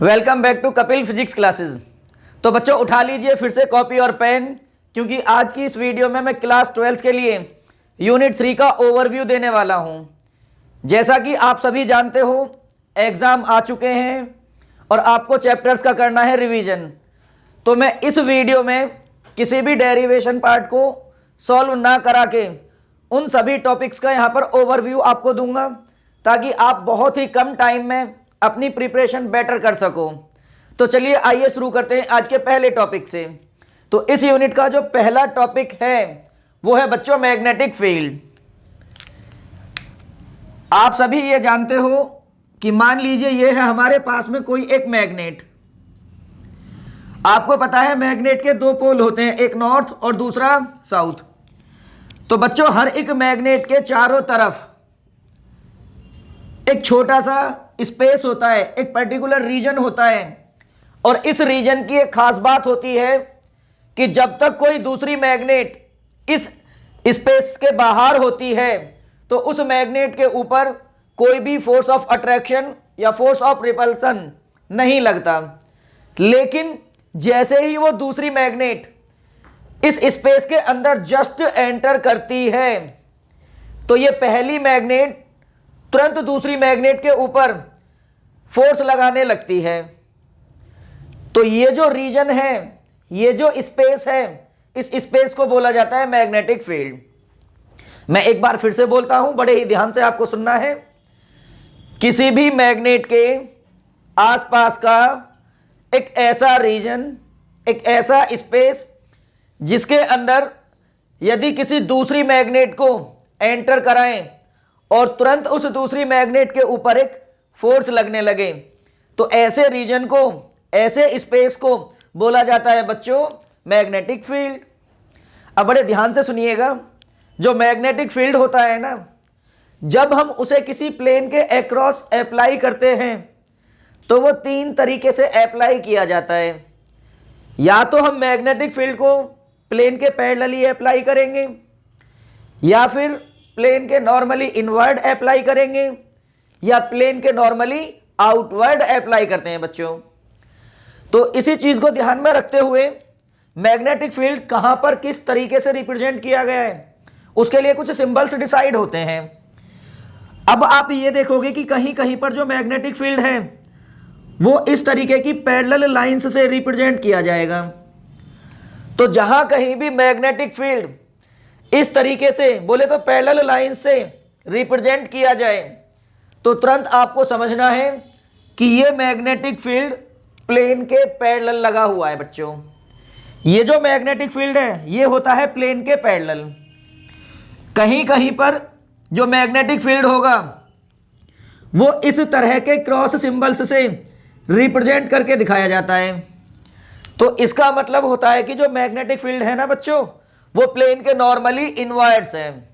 Welcome back to Kapil physics classes. तो बच्चों उठा लीजिए फिर से कॉपी और पेन, क्योंकि आज की इस वीडियो में मैं क्लास 12th के लिए यूनिट 3 का ओवरव्यू देने वाला हूं। जैसा कि आप सभी जानते हो, एग्ज़ाम आ चुके हैं और आपको चैप्टर्स का करना है रिवीजन। तो मैं इस वीडियो में किसी भी डेरिवेशन पार्ट को सॉल्व ना करा के उन सभी टॉपिक्स का यहाँ पर ओवरव्यू आपको दूंगा, ताकि आप बहुत ही कम टाइम में अपनी प्रिपरेशन बेटर कर सको। तो चलिए आइए शुरू करते हैं आज के पहले टॉपिक से। तो इस यूनिट का जो पहला टॉपिक है वो है बच्चों मैग्नेटिक फील्ड। आप सभी ये जानते हो कि मान लीजिए ये है हमारे पास में कोई एक मैग्नेट। आपको पता है मैग्नेट के दो पोल होते हैं, एक नॉर्थ और दूसरा साउथ। तो बच्चों हर एक मैग्नेट के चारों तरफ एक छोटा सा स्पेस होता है, एक पर्टिकुलर रीजन होता है। और इस रीजन की एक खास बात होती है कि जब तक कोई दूसरी मैग्नेट इस स्पेस के बाहर होती है तो उस मैग्नेट के ऊपर कोई भी फोर्स ऑफ अट्रैक्शन या फोर्स ऑफ रिपल्सन नहीं लगता। लेकिन जैसे ही वो दूसरी मैग्नेट इस स्पेस के अंदर जस्ट एंटर करती है तो ये पहली मैग्नेट तुरंत दूसरी मैग्नेट के ऊपर फोर्स लगाने लगती है। तो ये जो रीजन है, ये जो स्पेस है, इस स्पेस को बोला जाता है मैग्नेटिक फील्ड। मैं एक बार फिर से बोलता हूं, बड़े ही ध्यान से आपको सुनना है। किसी भी मैग्नेट के आसपास का एक ऐसा रीजन, एक ऐसा स्पेस जिसके अंदर यदि किसी दूसरी मैग्नेट को एंटर कराएं और तुरंत उस दूसरी मैग्नेट के ऊपर एक फोर्स लगने लगे, तो ऐसे रीजन को, ऐसे स्पेस को बोला जाता है बच्चों मैग्नेटिक फील्ड। अब बड़े ध्यान से सुनिएगा, जो मैग्नेटिक फील्ड होता है ना, जब हम उसे किसी प्लेन के अक्रॉस अप्लाई करते हैं तो वो तीन तरीके से अप्लाई किया जाता है। या तो हम मैग्नेटिक फील्ड को प्लेन के पैरेलली अप्लाई करेंगे, या फिर प्लेन के नॉर्मली इनवर्ड अप्लाई करेंगे, या प्लेन के नॉर्मली आउटवर्ड अप्लाई करते हैं बच्चों। तो इसी चीज को ध्यान में रखते हुए मैग्नेटिक फील्ड कहां पर किस तरीके से रिप्रेजेंट किया गया है, उसके लिए कुछ सिंबल्स डिसाइड होते हैं। अब आप ये देखोगे कि कहीं कहीं पर जो मैग्नेटिक फील्ड है वो इस तरीके की पैरेलल लाइंस से रिप्रेजेंट किया जाएगा। तो जहां कहीं भी मैग्नेटिक फील्ड इस तरीके से, बोले तो पैरेलल लाइन से रिप्रेजेंट किया जाए, तो तुरंत आपको समझना है कि ये मैग्नेटिक फील्ड प्लेन के पैरेलल लगा हुआ है बच्चों। ये जो मैग्नेटिक फील्ड है ये होता है प्लेन के पैरेलल। कहीं कहीं पर जो मैग्नेटिक फील्ड होगा वो इस तरह के क्रॉस सिंबल्स से रिप्रेजेंट करके दिखाया जाता है। तो इसका मतलब होता है कि जो मैग्नेटिक फील्ड है ना बच्चों, वो प्लेन के नॉर्मली इनवर्ड्स है।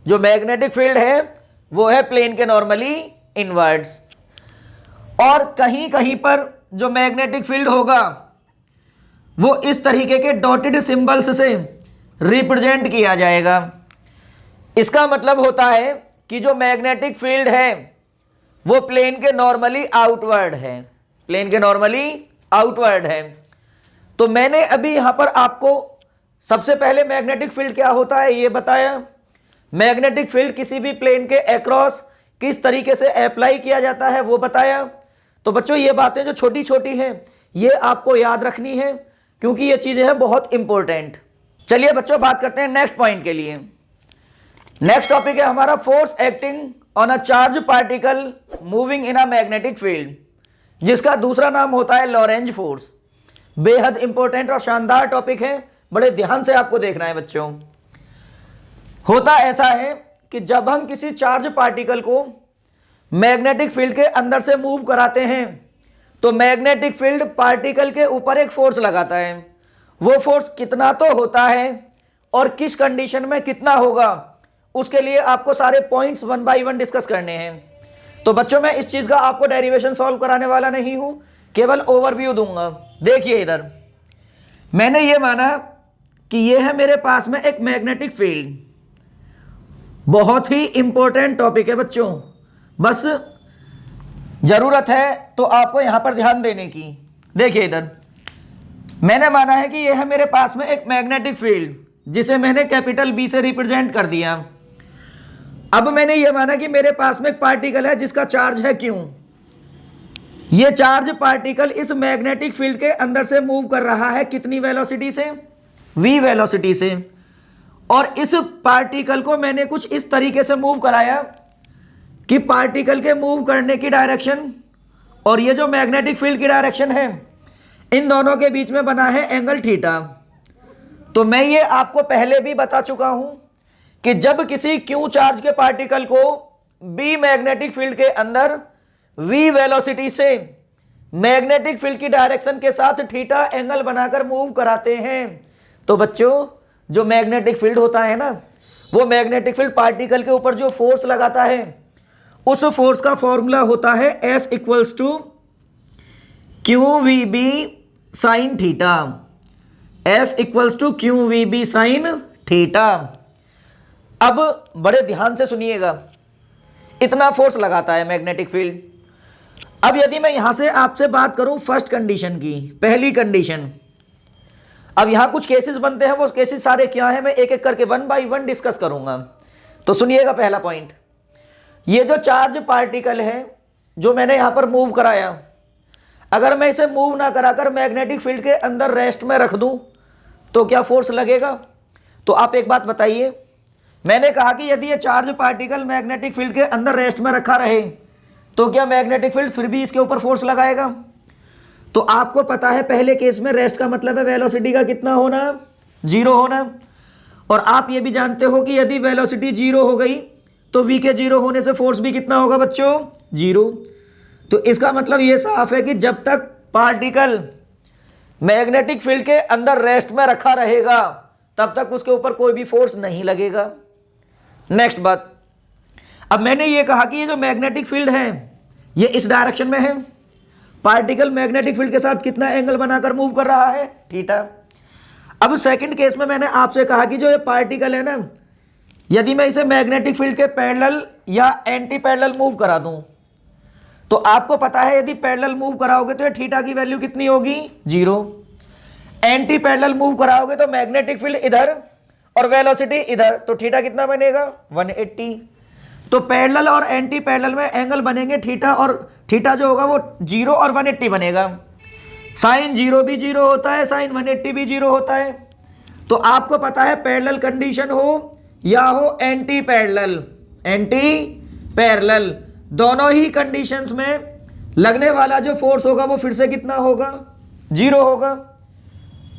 जो मैग्नेटिक फील्ड है वो है प्लेन के नॉर्मली इनवर्ड्स। और कहीं कहीं पर जो मैग्नेटिक फील्ड होगा वो इस तरीके के डॉटेड सिंबल्स से रिप्रेजेंट किया जाएगा। इसका मतलब होता है कि जो मैग्नेटिक फील्ड है वो प्लेन के नॉर्मली आउटवर्ड है, प्लेन के नॉर्मली आउटवर्ड है। तो मैंने अभी यहां पर आपको सबसे पहले मैग्नेटिक फील्ड क्या होता है ये बताया, मैग्नेटिक फील्ड किसी भी प्लेन के अक्रॉस किस तरीके से अप्लाई किया जाता है वो बताया। तो बच्चों ये बातें जो छोटी छोटी हैं ये आपको याद रखनी है, क्योंकि ये चीजें हैं बहुत इंपॉर्टेंट। चलिए बच्चों बात करते हैं नेक्स्ट पॉइंट के लिए। नेक्स्ट टॉपिक है हमारा force acting on a charge particle moving in a magnetic field, जिसका दूसरा नाम होता है लॉरेंज फोर्स। बेहद इंपॉर्टेंट और शानदार टॉपिक है, बड़े ध्यान से आपको देखना है बच्चों। होता ऐसा है कि जब हम किसी चार्ज पार्टिकल को मैग्नेटिक फील्ड के अंदर से मूव कराते हैं तो मैग्नेटिक फील्ड पार्टिकल के ऊपर एक फोर्स लगाता है। वो फोर्स कितना तो होता है और किस कंडीशन में कितना होगा, उसके लिए आपको सारे points one by one discuss करने हैं। तो बच्चों मैं इस चीज का आपको डेरिवेशन सॉल्व कराने वाला नहीं हूं, केवल ओवरव्यू दूंगा। देखिए इधर मैंने ये माना कि ये है मेरे पास में एक मैग्नेटिक फील्ड। बहुत ही इंपॉर्टेंट टॉपिक है बच्चों, बस जरूरत है तो आपको यहां पर ध्यान देने की। देखिए इधर मैंने माना है कि यह है मेरे पास में एक मैग्नेटिक फील्ड जिसे मैंने कैपिटल बी से रिप्रेजेंट कर दिया। अब मैंने यह माना कि मेरे पास में एक पार्टिकल है जिसका चार्ज है क्यू। यह चार्ज पार्टिकल इस मैग्नेटिक फील्ड के अंदर से मूव कर रहा है कितनी वेलोसिटी से, v वेलोसिटी से। और इस पार्टिकल को मैंने कुछ इस तरीके से मूव कराया कि पार्टिकल के मूव करने की डायरेक्शन और ये जो मैग्नेटिक फील्ड की डायरेक्शन है, इन दोनों के बीच में बना है एंगल थीटा। तो मैं ये आपको पहले भी बता चुका हूं कि जब किसी क्यू चार्ज के पार्टिकल को बी मैग्नेटिक फील्ड के अंदर v वेलोसिटी से मैग्नेटिक फील्ड की डायरेक्शन के साथ थीटा एंगल बनाकर मूव कराते हैं, तो बच्चों जो मैग्नेटिक फील्ड होता है ना, वो मैग्नेटिक फील्ड पार्टिकल के ऊपर जो फोर्स लगाता है उस फोर्स का फॉर्मूला होता है F equals to q v b sine theta. F equals to q v b sine theta. अब बड़े ध्यान से सुनिएगा, इतना फोर्स लगाता है मैग्नेटिक फील्ड। अब यदि मैं यहां से आपसे बात करूं फर्स्ट कंडीशन की, पहली कंडीशन, अब यहां कुछ केसेस बनते हैं, वो केसेस सारे क्या हैं मैं एक एक करके 1 बाय 1 डिस्कस करूंगा। तो सुनिएगा पहला पॉइंट, ये जो चार्ज पार्टिकल है जो मैंने यहां पर मूव कराया, अगर मैं इसे मूव ना कराकर मैग्नेटिक फील्ड के अंदर रेस्ट में रख दूं तो क्या फोर्स लगेगा? तो आप एक बात बताइए, मैंने कहा कि यदि ये चार्ज पार्टिकल मैग्नेटिक फील्ड के अंदर रेस्ट में रखा रहे तो क्या मैग्नेटिक फील्ड फिर भी इसके ऊपर फोर्स लगाएगा? तो आपको पता है पहले केस में रेस्ट का मतलब है वेलोसिटी का कितना होना, 0 होना। और आप ये भी जानते हो कि यदि वेलोसिटी 0 हो गई तो v के 0 होने से फोर्स भी कितना होगा बच्चों, 0। तो इसका मतलब ये साफ है कि जब तक पार्टिकल मैग्नेटिक फील्ड के अंदर रेस्ट में रखा रहेगा तब तक उसके ऊपर कोई भी फोर्स नहीं लगेगा। नेक्स्ट बात, अब मैंने ये कहा कि ये जो मैग्नेटिक फील्ड है ये इस डायरेक्शन में है, पार्टिकल मैग्नेटिक फील्ड के साथ कितना एंगल बनाकर मूव कर रहा है, थीटा। अब सेकंड केस में मैंने आपसे कहा कि जो ये पार्टिकल है ना, यदि मैं इसे मैग्नेटिक फील्ड के पैरेलल या एंटी पैरेलल मूव करा दूं तो आपको पता है यदि पैरेलल मूव कराओगे तो ये थीटा की वैल्यू कितनी होगी, 0। एंटी पैरेलल मूव कराओगे तो मैग्नेटिक फील्ड इधर और वेलोसिटी इधर, तो थीटा कितना बनेगा, 180। तो पैरेलल और एंटी पैरेलल में एंगल बनेंगे थीटा, और थीटा जो होगा वो 0 और 180 बनेगा। साइन 0 भी 0 होता है, साइन 180 भी 0 होता है। तो आपको पता है पैरेलल कंडीशन हो या हो एंटी पैरेलल, एंटी पैरेलल दोनों ही कंडीशंस में लगने वाला जो फोर्स होगा वो फिर से कितना होगा, 0 होगा।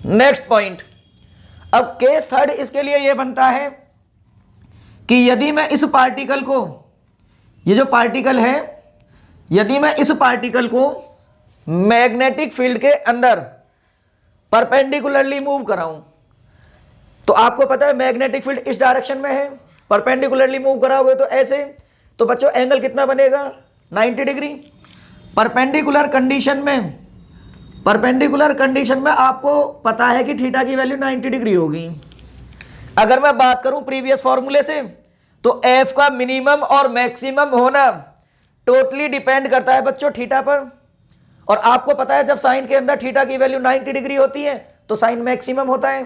नेक्स्ट पॉइंट, अब केस थर्ड इसके लिए यह बनता है कि यदि मैं इस पार्टिकल को, ये जो पार्टिकल है, यदि मैं इस पार्टिकल को मैग्नेटिक फील्ड के अंदर परपेंडिकुलरली मूव कराऊं, तो आपको पता है मैग्नेटिक फील्ड इस डायरेक्शन में है, परपेंडिकुलरली मूव कराओगे तो ऐसे, तो बच्चों एंगल कितना बनेगा, 90 डिग्री। परपेंडिकुलर कंडीशन में आपको पता है कि थीटा की वैल्यू 90 डिग्री होगी। अगर मैं बात करूं प्रीवियस फॉर्मूले से तो एफ का मिनिमम और मैक्सिमम होना टोटली डिपेंड करता है बच्चों थीटा पर। और आपको पता है जब साइन के अंदर थीटा की वैल्यू 90 डिग्री होती है तो साइन मैक्सिमम होता है।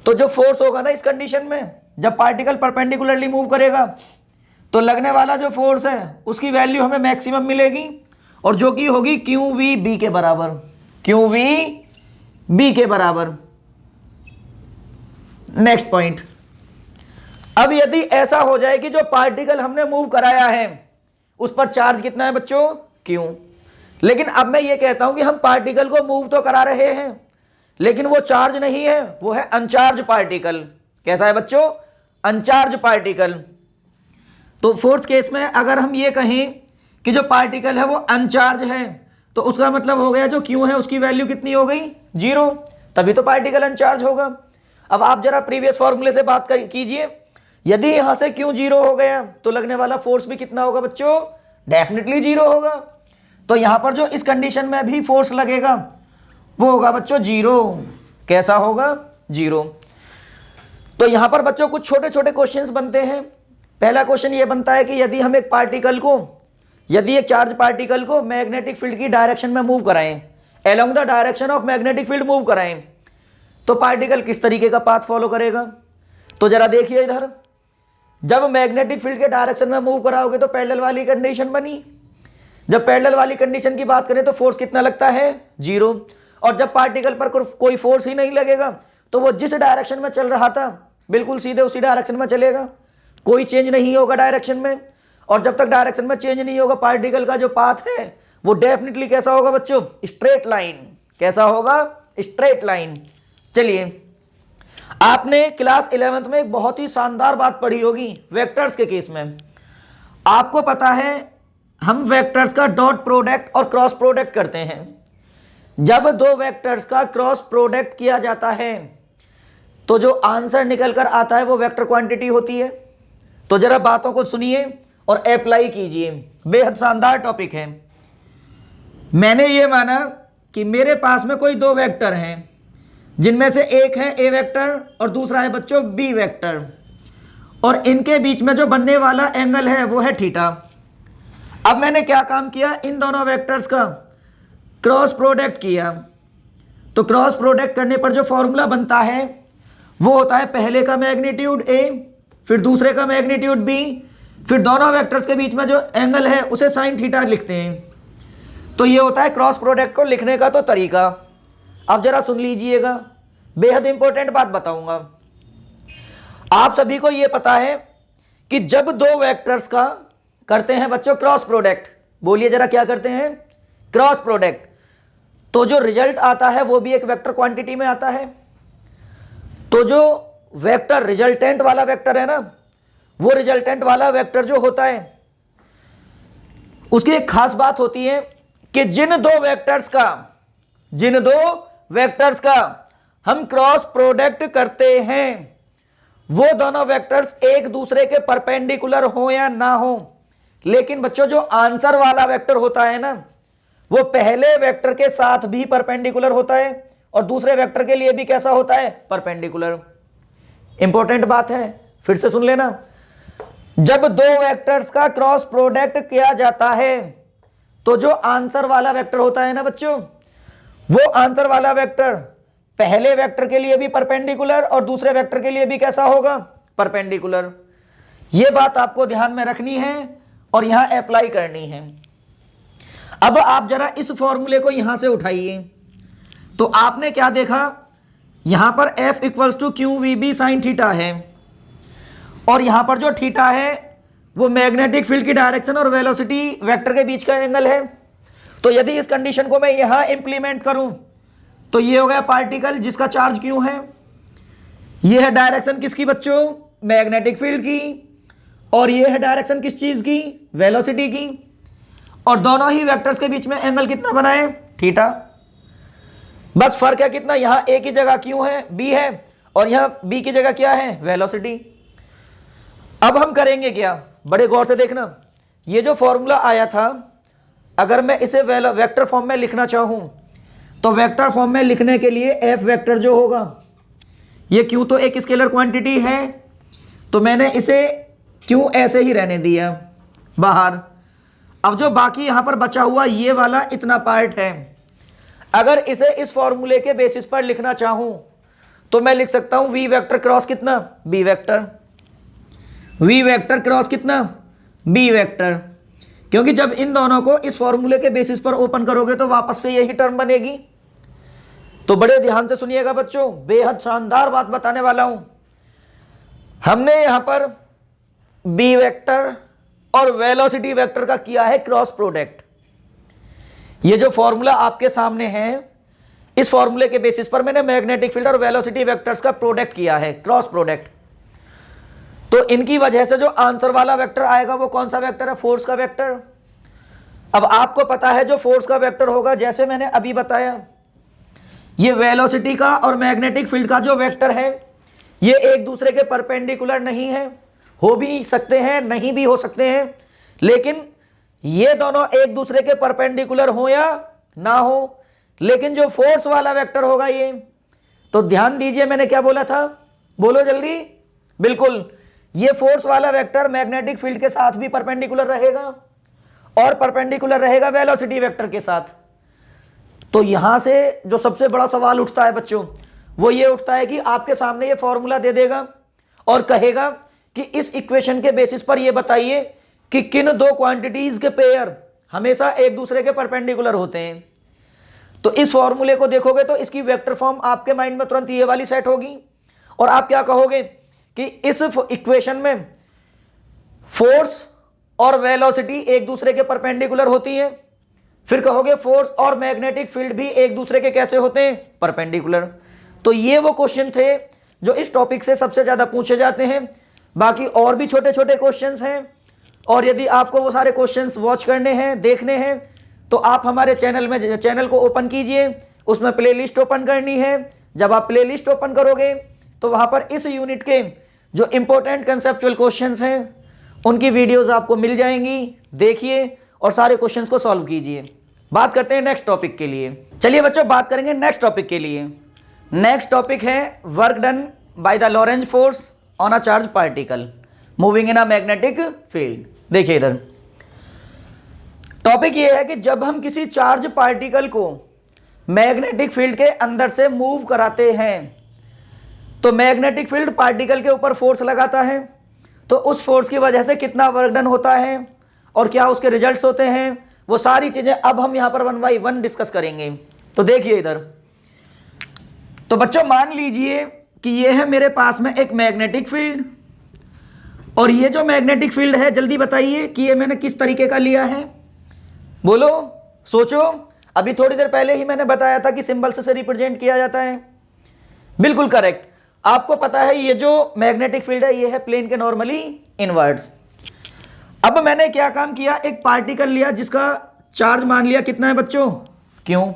तो जो फोर्स होगा ना इस कंडीशन में, जब पार्टिकल परपेंडिकुलरली मूव करेगा तो लगने वाला जो फोर्स है उसकी वैल्यू हमें मैक्सिमम मिलेगी, और जो कि होगी क्यू वी बी के बराबर, क्यू वी बी के बराबर। नेक्स्ट पॉइंट, अब यदि ऐसा हो जाए कि जो पार्टिकल हमने मूव कराया है उस पर चार्ज कितना है बच्चों, क्यू। लेकिन अब मैं ये कहता हूं कि हम पार्टिकल को मूव तो करा रहे हैं लेकिन वो चार्ज नहीं है, वो है अनचार्ज पार्टिकल। कैसा है बच्चों, अनचार्ज पार्टिकल। तो फोर्थ केस में अगर हम ये कहें कि जो पार्टिकल है वो अनचार्ज है तो उसका मतलब हो गया जो क्यू है उसकी वैल्यू कितनी हो गई, 0, तभी तो पार्टिकल अनचार्ज होगा। अब आप जरा प्रीवियस फॉर्मूले से बात कीजिए, यदि यहां से क्यू 0 हो गया तो लगने वाला फोर्स भी कितना होगा बच्चों, डेफिनेटली 0 होगा। तो यहां पर जो इस कंडीशन में भी फोर्स लगेगा वो होगा बच्चों 0। कैसा होगा, 0। तो यहां पर बच्चों कुछ छोटे छोटे क्वेश्चंस बनते हैं। पहला क्वेश्चन ये बनता है कि यदि हम एक पार्टिकल को यदि एक चार्ज पार्टिकल को मैग्नेटिक फील्ड की डायरेक्शन में मूव कराएं, along the direction of magnetic field move कराएं, तो पार्टिकल किस तरीके का पाथ फॉलो करेगा? तो जरा देखिए इधर, जब मैग्नेटिक फील्ड के डायरेक्शन में मूव कराओगे तो पैरेलल वाली कंडीशन बनी। जब पैरेलल वाली कंडीशन की बात करें तो फोर्स कितना लगता है? 0। और जब पार्टिकल पर कोई फोर्स ही नहीं लगेगा तो वो जिस डायरेक्शन में चल रहा था बिल्कुल सीधे उसी डायरेक्शन में चलेगा, कोई चेंज नहीं होगा डायरेक्शन में। और जब तक डायरेक्शन में चेंज नहीं होगा, पार्टिकल का जो पाथ है वो डेफिनेटली कैसा होगा बच्चों? Straight line. कैसा होगा? Straight line. चलिए, आपने क्लास 11th में एक बहुत ही शानदार बात पढ़ी होगी वेक्टर्स के केस में। आपको पता है हम वेक्टर्स का डॉट प्रोडक्ट और क्रॉस प्रोडक्ट करते हैं। जब दो वेक्टर्स का क्रॉस प्रोडक्ट किया जाता है तो जो आंसर निकल कर आता है वो वेक्टर क्वांटिटी होती है। तो जरा बातों को सुनिए और अप्लाई कीजिए, बेहद शानदार टॉपिक है। मैंने ये माना कि मेरे पास में कोई दो वेक्टर हैं जिनमें से एक है ए वेक्टर और दूसरा है बच्चों बी वेक्टर, और इनके बीच में जो बनने वाला एंगल है वो है थीटा। अब मैंने क्या काम किया? इन दोनों वेक्टर्स का क्रॉस प्रोडक्ट किया। तो क्रॉस प्रोडक्ट करने पर जो फॉर्मूला बनता है वो होता है पहले का मैग्नीट्यूड ए, फिर दूसरे का मैग्नीट्यूड बी, फिर दोनों वेक्टर्स के बीच में जो एंगल है उसे साइन थीटा लिखते हैं। तो ये होता है क्रॉस प्रोडक्ट को लिखने का तो तरीका। अब जरा सुन लीजिएगा, बेहद इंपॉर्टेंट बात बताऊंगा। आप सभी को यह पता है कि जब दो वेक्टर्स का करते हैं बच्चों क्रॉस प्रोडक्ट, बोलिए जरा क्या करते हैं? क्रॉस प्रोडक्ट, तो जो रिजल्ट आता है वो भी एक वेक्टर क्वांटिटी में आता है। तो जो वेक्टर रिजल्टेंट वाला वेक्टर है ना, वो रिजल्टेंट वाला वेक्टर जो होता है उसकी एक खास बात होती है कि जिन दो वेक्टर्स का हम क्रॉस प्रोडक्ट करते हैं वो दोनों वेक्टर्स एक दूसरे के परपेंडिकुलर हो या ना हो, लेकिन बच्चों जो आंसर वाला वेक्टर होता है ना वो पहले वेक्टर के साथ भी परपेंडिकुलर होता है और दूसरे वेक्टर के लिए भी कैसा होता है? परपेंडिकुलर। इंपॉर्टेंट बात है, फिर से सुन लेना। जब दो वेक्टर्स का क्रॉस प्रोडक्ट किया जाता है तो जो आंसर वाला वेक्टर होता है ना बच्चों, वो आंसर वाला वेक्टर पहले वेक्टर के लिए भी परपेंडिकुलर और दूसरे वेक्टर के लिए भी कैसा होगा? परपेंडिकुलर। यह बात आपको ध्यान में रखनी है और यहां अप्लाई करनी है। अब आप जरा इस फॉर्मूले को यहां से उठाइए, तो आपने क्या देखा? यहां पर F = QVB sin थीटा है और यहां पर जो थीटा है वो मैग्नेटिक फील्ड की डायरेक्शन और वेलोसिटी वेक्टर के बीच का एंगल है। तो यदि इस कंडीशन को मैं यहां इंप्लीमेंट करूं तो ये हो गया पार्टिकल जिसका चार्ज Q है, ये है डायरेक्शन किसकी बच्चों? मैग्नेटिक फील्ड की, और ये है डायरेक्शन किस चीज की? वेलोसिटी की। और दोनों ही वेक्टर्स के बीच में एंगल कितना बना है? थीटा। बस फर्क है कितना, यहां ए की जगह Q है, B है, और यहां B की जगह क्या है? वेलोसिटी। अब हम करेंगे क्या? बड़े गौर से देखना, ये जो फॉर्मूला आया था अगर मैं इसे वेक्टर फॉर्म में लिखना चाहूं तो वेक्टर फॉर्म में लिखने के लिए F वेक्टर जो होगा, ये Q तो एक स्केलर क्वांटिटी है तो मैंने इसे Q ऐसे ही रहने दिया बाहर। अब जो बाकी यहां पर बचा हुआ ये वाला इतना पार्ट है, अगर इसे इस फॉर्मूले के बेसिस पर लिखना चाहूं तो मैं लिख सकता हूं V वेक्टर क्रॉस कितना? B vector. V vector cross कितना? B vector. क्योंकि जब इन दोनों को इस फॉर्मूले के बेसिस पर ओपन करोगे तो वापस से यही टर्म बनेगी। तो बड़े ध्यान से सुनिएगा बच्चों, बेहद शानदार बात बताने वाला हूं। हमने यहां पर B वेक्टर और वेलोसिटी वेक्टर का किया है क्रॉस प्रोडक्ट। ये जो फॉर्मूला आपके सामने है, इस फॉर्मूले के बेसिस पर मैंने मैग्नेटिक फील्ड और वेलोसिटी वेक्टर्स का प्रोडक्ट किया है, क्रॉस प्रोडक्ट। तो इनकी वजह से जो आंसर वाला वेक्टर आएगा वो कौन सा वेक्टर है? फोर्स का वेक्टर। अब आपको पता है जो फोर्स का वेक्टर होगा, जैसे मैंने अभी बताया, ये वेलोसिटी का और मैग्नेटिक फील्ड का जो वेक्टर है ये एक दूसरे के परपेंडिकुलर नहीं है, हो भी सकते हैं नहीं भी हो सकते हैं, लेकिन ये दोनों एक दूसरे के परपेंडिकुलर हो या ना हो। लेकिन जो फोर्स वाला वेक्टर होगा ये, तो ध्यान दीजिए मैंने क्या बोला था, बोलो जल्दी। बिल्कुल, ये फोर्स वाला वेक्टर मैग्नेटिक फील्ड के साथ भी परपेंडिकुलर रहेगा और परपेंडिकुलर रहेगा वेलोसिटी वेक्टर के साथ। तो यहां से जो सबसे बड़ा सवाल उठता है बच्चों, वो ये उठता है कि आपके सामने ये फॉर्मूला दे देगा और कहेगा कि इस इक्वेशन के बेसिस पर ये बताइए कि किन दो क्वांटिटीज के पेयर हमेशा एक दूसरे के परपेंडिकुलर होते हैं। तो इस फॉर्मूले को देखोगे तो इसकी वेक्टर फॉर्म आपके माइंड में तुरंत ये वाली सेट होगी और आप क्या कहोगे कि इस इक्वेशन में फोर्स और वेलोसिटी एक दूसरे के परपेंडिकुलर होती है। फिर कहोगे फोर्स और मैग्नेटिक फील्ड भी एक दूसरे के कैसे होते हैं, परपेंडिकुलर। तो ये वो क्वेश्चन थे जो इस टॉपिक से सबसे ज्यादा पूछे जाते हैं। बाकी और भी छोटे छोटे क्वेश्चंस हैं, और यदि आपको वो सारे क्वेश्चंस वॉच करने हैं, देखने हैं, तो आप हमारे चैनल को ओपन कीजिए, उसमें प्लेलिस्ट ओपन करनी है। जब आप प्लेलिस्ट ओपन करोगे तो वहां पर इस यूनिट के जो इंपॉर्टेंट कंसेप्चुअल क्वेश्चंस हैं उनकी वीडियोस आपको मिल जाएंगी, देखिए और सारे क्वेश्चंस को सॉल्व कीजिए। बात करते हैं नेक्स्ट टॉपिक के लिए। चलिए बच्चों बात करेंगे नेक्स्ट टॉपिक के लिए। नेक्स्ट टॉपिक है work done by the Lorentz force on a charge particle moving in a magnetic field. देखिए इधर टॉपिक ये है कि जब हम किसी चार्ज पार्टिकल को मैग्नेटिक फील्ड के अंदर से मूव कराते हैं तो मैग्नेटिक फील्ड पार्टिकल के ऊपर फोर्स लगाता है, तो उस फोर्स की वजह से कितना वर्क डन होता है और क्या उसके रिजल्ट्स होते हैं, वो सारी चीजें अब हम यहां पर 1 बाय 1 डिस्कस करेंगे। तो देखिए इधर, तो बच्चों मान लीजिए कि ये है मेरे पास में एक मैग्नेटिक फील्ड, और ये जो मैग्नेटिक फील्ड है जल्दी बताइए कि ये मैंने किस तरीके का लिया है, बोलो, सोचो। अभी थोड़ी देर पहले ही मैंने बताया था कि सिंबल से रिप्रेजेंट किया जाता है। बिल्कुल करेक्ट, आपको पता है ये जो मैग्नेटिक फील्ड है ये है प्लेन के नॉर्मली इनवर्ड्स। अब मैंने क्या काम किया, एक पार्टिकल लिया जिसका चार्ज मान लिया कितना है बच्चों, क्यों,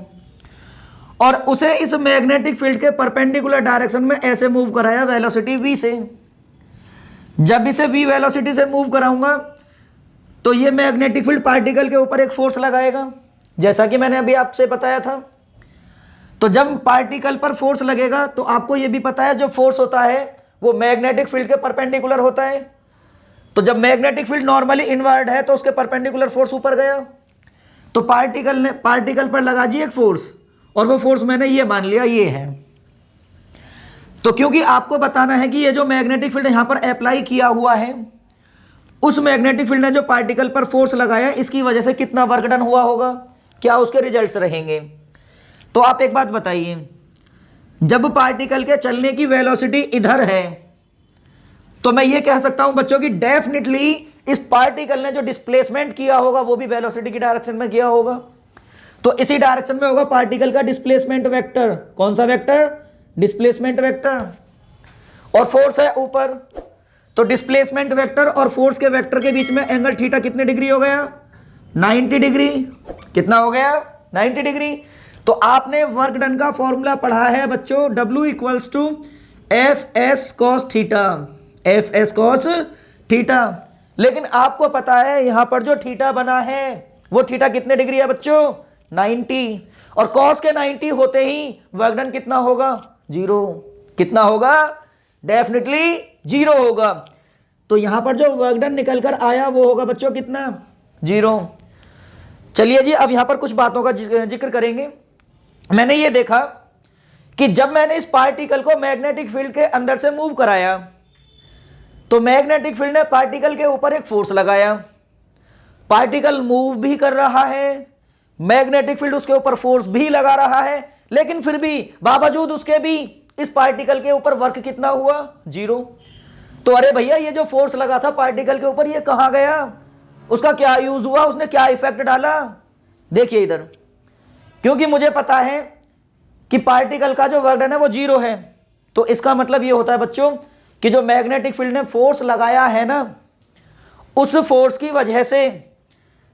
और उसे इस मैग्नेटिक फील्ड के परपेंडिकुलर डायरेक्शन में ऐसे मूव कराया वेलोसिटी v से। जब इसे v वेलोसिटी से मूव कराऊंगा तो ये मैग्नेटिक फील्ड पार्टिकल के ऊपर एक फोर्स लगाएगा, जैसा कि मैंने अभी आपसे बताया था। तो जब पार्टिकल पर फोर्स लगेगा तो आपको ये भी पता है जो फोर्स होता है वो मैग्नेटिक फील्ड के परपेंडिकुलर होता है। तो जब मैग्नेटिक फील्ड नॉर्मली इनवर्ड है तो उसके परपेंडिकुलर फोर्स ऊपर गया, तो पार्टिकल पर लगा जी एक फोर्स, और वो फोर्स मैंने ये मान लिया ये है। तो क्योंकि आपको बताना है कि ये जो मैग्नेटिक फील्ड यहां पर अप्लाई किया हुआ है, उस मैग्नेटिक फील्ड ने जो पार्टिकल पर फोर्स लगाया इसकी वजह से कितना वर्क डन हुआ होगा, क्या उसके रिजल्ट्स रहेंगे। तो आप एक बात बताइए, जब पार्टिकल के चलने की वेलोसिटी इधर है तो मैं ये कह सकता हूं बच्चों की डेफिनेटली इस पार्टिकल ने जो डिस्प्लेसमेंट किया होगा वो भी वेलोसिटी की डायरेक्शन में किया होगा। तो इसी डायरेक्शन में होगा पार्टिकल का डिस्प्लेसमेंट वेक्टर। कौन सा वेक्टर, डिस्प्लेसमेंट वेक्टर। और फोर्स है ऊपर, तो डिस्प्लेसमेंट वेक्टर और फोर्स के वेक्टर के बीच में एंगल थीटा कितने डिग्री हो गया, 90 डिग्री। कितना हो गया, 90 डिग्री। तो आपने वर्क डन का फॉर्मूला पढ़ा है बच्चों, W equals to FS cos theta, FS cos theta. लेकिन आपको पता है यहां पर जो थीटा बना है वो थीटा कितने डिग्री है बच्चों, 90, और cos के 90 होते ही वर्क डन कितना होगा, 0। कितना होगा, डेफिनेटली 0 होगा। तो यहां पर जो वर्क डन निकल कर आया वो होगा बच्चों कितना, 0। चलिए जी अब यहां पर कुछ बातों का जिक्र करेंगे। मैंने ये देखा कि जब मैंने इस पार्टिकल को मैग्नेटिक फील्ड के अंदर से मूव कराया तो मैग्नेटिक फील्ड ने पार्टिकल के ऊपर एक फोर्स लगाया, पार्टिकल मूव भी कर रहा है, मैग्नेटिक फील्ड उसके ऊपर फोर्स भी लगा रहा है, लेकिन फिर भी बावजूद उसके भी इस पार्टिकल के ऊपर वर्क कितना हुआ, 0। तो अरे भैया ये जो फोर्स लगा था पार्टिकल के ऊपर ये कहां गया, उसका क्या यूज हुआ, उसने क्या इफेक्ट डाला। देखिए इधर, क्योंकि मुझे पता है कि पार्टिकल का जो वर्क डन है वो 0 है, तो इसका मतलब ये होता है बच्चों कि जो मैग्नेटिक फील्ड ने फोर्स लगाया है ना, उस फोर्स की वजह से